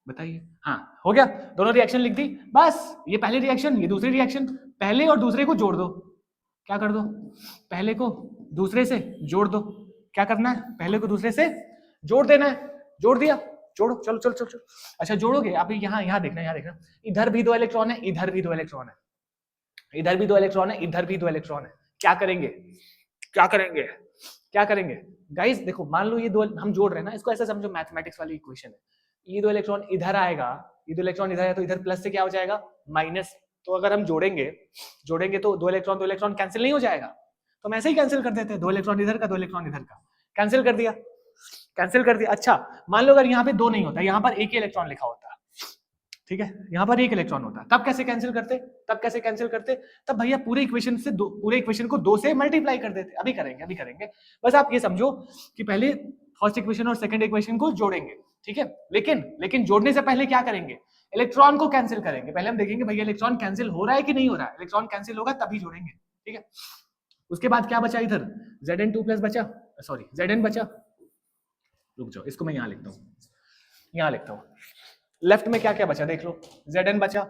बताइए, हाँ हो गया, दोनों रिएक्शन लिख दी। बस ये पहली रिएक्शन, ये दूसरी रिएक्शन, पहले और दूसरे को जोड़ दो। क्या कर दो, पहले को दूसरे से जोड़ दो। क्या करना है, पहले को दूसरे से जोड़ देना है। जोड़ दिया, जोड़ो, चलो चलो चलो चलो। अच्छा जोड़ोगे, अभी यहाँ देखना, यहाँ देखना, इधर भी 2 इलेक्ट्रॉन है, इधर भी 2 इलेक्ट्रॉन है, इधर भी 2 इलेक्ट्रॉन है, इधर भी 2 इलेक्ट्रॉन है। क्या करेंगे, क्या करेंगे, क्या करेंगे गाइस। देखो मान लो ये 2 हम जोड़ रहे हैं ना, इसको ऐसा समझो मैथमेटिक्स वाली इक्वेशन है। ये 2 इलेक्ट्रॉन इधर आएगा, ये 2 इलेक्ट्रॉन इधर है, तो इधर प्लस से क्या हो जाएगा, माइनस। तो अगर हम जोड़ेंगे तो 2 इलेक्ट्रॉन कैंसिल नहीं हो जाएगा, तो हम ऐसे ही कैंसिल कर देते हैं। 2 इलेक्ट्रॉन इधर का, 2 इलेक्ट्रॉन इधर का, कैंसिल कर दिया, कैंसिल कर दिया। अच्छा मान लो अगर यहाँ पे 2 नहीं होता, यहाँ पर एक ही इलेक्ट्रॉन लिखा होता, ठीक है, यहाँ पर एक इलेक्ट्रॉन होता, तब कैसे कैंसिल करते, तब कैसे कैंसिल करते, तब भैया पूरे इक्वेशन से पूरे इक्वेशन को 2 से मल्टीप्लाई कर देते। अभी करेंगे, अभी करेंगे। बस आप ये समझो कि पहले फर्स्ट इक्वेशन और सेकंड इक्वेशन को जोड़ेंगे, ठीक है। लेकिन जोड़ने से पहले क्या करेंगे, इलेक्ट्रॉन को कैंसिल करेंगे। पहले हम देखेंगे भैया इलेक्ट्रॉन कैंसिल हो रहा है कि नहीं हो रहा है। इलेक्ट्रॉन कैंसिल होगा तभी जोड़ेंगे, ठीक है। उसके बाद क्या बचा, इधर Zn2+ बचा, सॉरी Zn बचा। रुक जाओ, इसको मैं यहाँ लिखता हूँ, यहाँ लिखता हूँ। लेफ्ट में क्या क्या बचा देख लो, Zn बचा,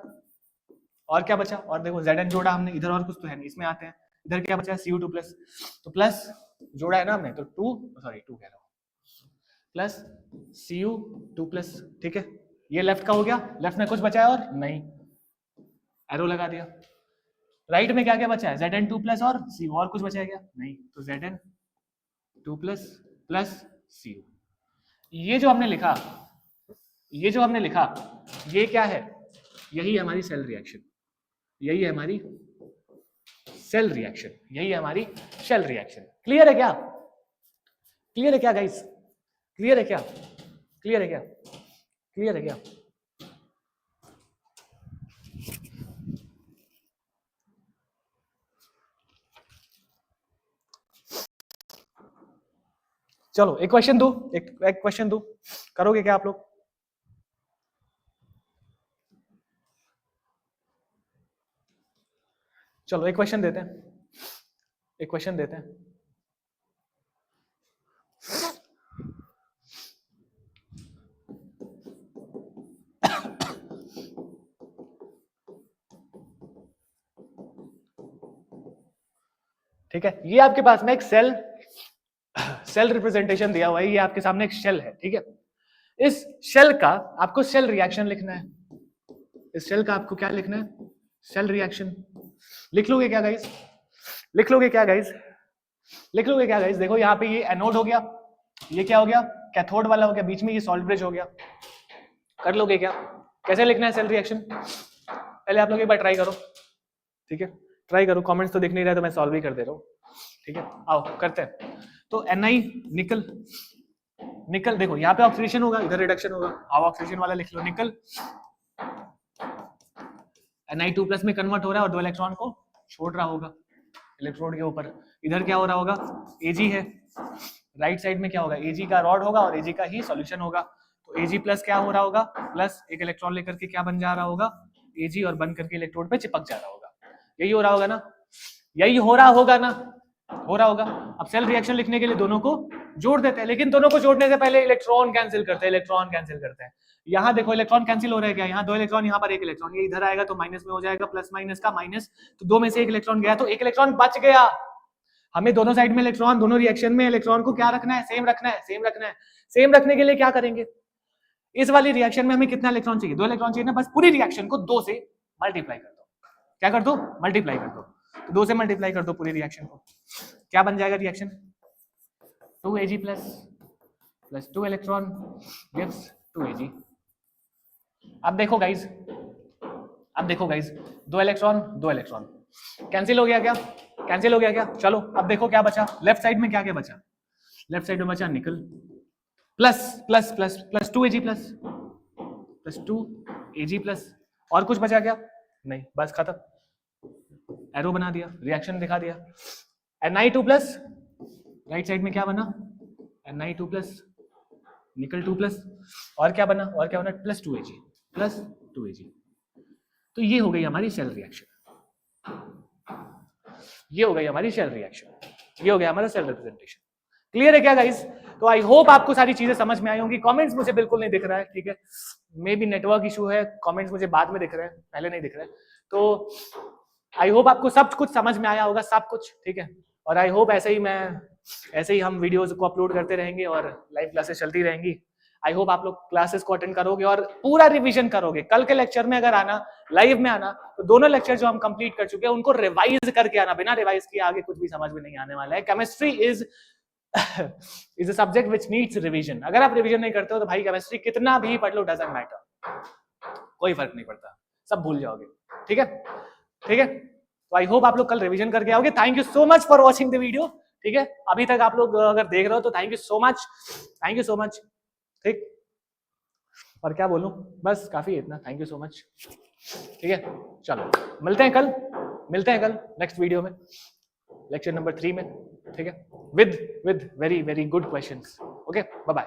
और क्या बचा, और देखो Zn जोड़ा हमने, इधर और कुछ तो है नहीं, इसमें आते हैं। इधर क्या बचा, Cu2+, तो प्लस जोड़ा है ना हमने, तो 2 कह रहा हूँ, प्लस Cu2+, ठीक है। ये लेफ्ट का हो गया, लेफ्ट में कुछ बचा है और नहीं, एरो लगा दिया। राइट में क्या क्या बचा है, Zn2+ और Cu, और कुछ बचा है क्या, नहीं, तो Zn2+ प्लस Cu। ये जो हमने लिखा, ये जो हमने लिखा, ये क्या है, यही हमारी सेल रिएक्शन, यही है हमारी सेल रिएक्शन, यही है हमारी सेल रिएक्शन। क्लियर है क्या, क्लियर है क्या गाइस, क्लियर है क्या, क्लियर है क्या, क्लियर है क्या। चलो एक क्वेश्चन दो, एक क्वेश्चन दो, करोगे क्या आप लोग। चलो एक क्वेश्चन देते हैं, एक क्वेश्चन देते हैं। ठीक है, ये आपके पास में एक सेल रिप्रेजेंटेशन दिया हुआ है, ये आपके सामने एक शेल है, ठीक है। इस शेल का आपको सेल रिएक्शन लिखना है, इस शेल का आपको क्या लिखना है, सेल रिएक्शन। लिख लोगे क्या गाइस, लिख लोगे क्या गाइस, लिख लोगे क्या गाइस। देखो यहाँ पे ये एनोड हो गया, ये क्या हो गया, कैथोड वाला हो गया, बीच में ये सॉल्ट ब्रिज हो गया। कर लोगे क्या, कैसे लिखना है सेल रिएक्शन, पहले आप लोग एक बार ट्राई करो, ठीक है, ट्राई करो। कमेंट्स तो दिख नहीं रहा तो मैं सॉल्व ही कर दे रहा हूँ, ठीक है। आओ करते हैं। तो Ni निकल, निकल देखो यहाँ पे ऑक्सीडेशन होगा, इधर रिडक्शन होगा। आओ ऑक्सीडेशन वाला लिख लो, निकल Ni2+ में कन्वर्ट हो रहा है और 2 इलेक्ट्रॉन को छोड़ रहा होगा इलेक्ट्रोड के ऊपर। इधर क्या हो रहा होगा, Ag है, राइट साइड में क्या होगा, Ag का रॉड होगा और Ag का ही सॉल्यूशन होगा। तो Ag+ क्या हो रहा होगा, प्लस एक इलेक्ट्रॉन लेकर के क्या बन जा रहा होगा, Ag, और बन करके इलेक्ट्रोड पे चिपक जा रहा होगा। यही हो रहा होगा ना, यही हो रहा होगा ना, हो रहा होगा। अब सेल रिएक्शन लिखने के लिए दोनों को जोड़ देते हैं, लेकिन दोनों को जोड़ने से पहले इलेक्ट्रॉन कैंसिल करते हैं, इलेक्ट्रॉन कैंसिल करते हैं। यहाँ देखो इलेक्ट्रॉन कैंसिल हो रहा है क्या, यहाँ 2 इलेक्ट्रॉन, यहाँ पर 1 इलेक्ट्रॉन, ये इधर आएगा तो माइनस में हो जाएगा, प्लस माइनस का माइनस, तो 2 में से 1 इलेक्ट्रॉन गया तो 1 इलेक्ट्रॉन बच गया। हमें दोनों साइड में इलेक्ट्रॉन, दोनों रिएक्शन में इलेक्ट्रॉन को क्या रखना है, सेम रखना है, सेम रखना है। सेम रखने के लिए क्या करेंगे, इस वाली रिएक्शन में हमें कितना इलेक्ट्रॉन चाहिए, 2 इलेक्ट्रॉन चाहिए ना, बस पूरी रिएक्शन को 2 से मल्टीप्लाई कर दो। क्या कर दो, मल्टीप्लाई कर दो, तो 2 से मल्टीप्लाई कर दो पूरी रिएक्शन को। क्या बन जाएगा reaction, 2Ag plus 2 electron gives 2Ag। अब देखो गाइज, अब देखो गाइज, 2 इलेक्ट्रॉन 2 इलेक्ट्रॉन कैंसिल हो गया क्या, कैंसिल हो गया क्या। चलो अब देखो क्या बचा, लेफ्ट साइड में क्या क्या बचा, लेफ्ट साइड में बचा nickel plus plus plus plus 2Ag plus 2Ag plus, और कुछ बचा क्या, नहीं, बस खत्म, एरो बना दिया, रिएक्शन दिखा दिया। Ni2+, राइट साइड में क्या बना, Ni2+, निकल 2+, और क्या बना, और क्या बना, प्लस 2Ag। तो ये हो गई हमारी सेल रिएक्शन, ये हो गई हमारी सेल रिएक्शन, ये हो गया हमारा सेल रिप्रेजेंटेशन। क्लियर है क्या गाइस। तो आई होप आपको सारी चीजें समझ में आई होंगी। कमेंट्स मुझे बिल्कुल नहीं दिख रहा है, ठीक है, मे बी नेटवर्क इशू है, कमेंट्स मुझे बाद में दिख रहे हैं, पहले नहीं दिख रहे। तो आई होप आपको सब कुछ समझ में आया होगा, सब कुछ, ठीक है। और आई होप ऐसे ही हम वीडियोस को अपलोड करते रहेंगे और लाइव क्लासेस चलती रहेंगी। आई होप आप लोग क्लासेस को अटेंड करोगे और पूरा रिवीजन करोगे। कल के लेक्चर में अगर आना, लाइव में आना, तो दोनों लेक्चर जो हम कंप्लीट कर चुके हैं उनको रिवाइज करके आना, बिना रिवाइज किए आगे कुछ भी समझ में नहीं आने वाला है। Chemistry is a subject which needs revision. अगर आप रिवीजन नहीं करते हो तो भाई केमिस्ट्री कितना भी पढ़ लो, डजंट मैटर, कोई फर्क नहीं पड़ता, सब भूल जाओगे, ठीक है, ठीक है। तो आई होप आप लोग कल रिवीजन करके आओगे। Thank you so much for watching the video, ठीक है। अभी तक आप लोग अगर देख रहे हो तो thank you so much, thank you so much, ठीक। और क्या बोलूं, बस काफी है इतना, थैंक यू सो मच, ठीक है। चलो मिलते हैं कल नेक्स्ट वीडियो में, लेक्चर नंबर 3 में, ठीक है, with very very good questions. Okay, bye bye.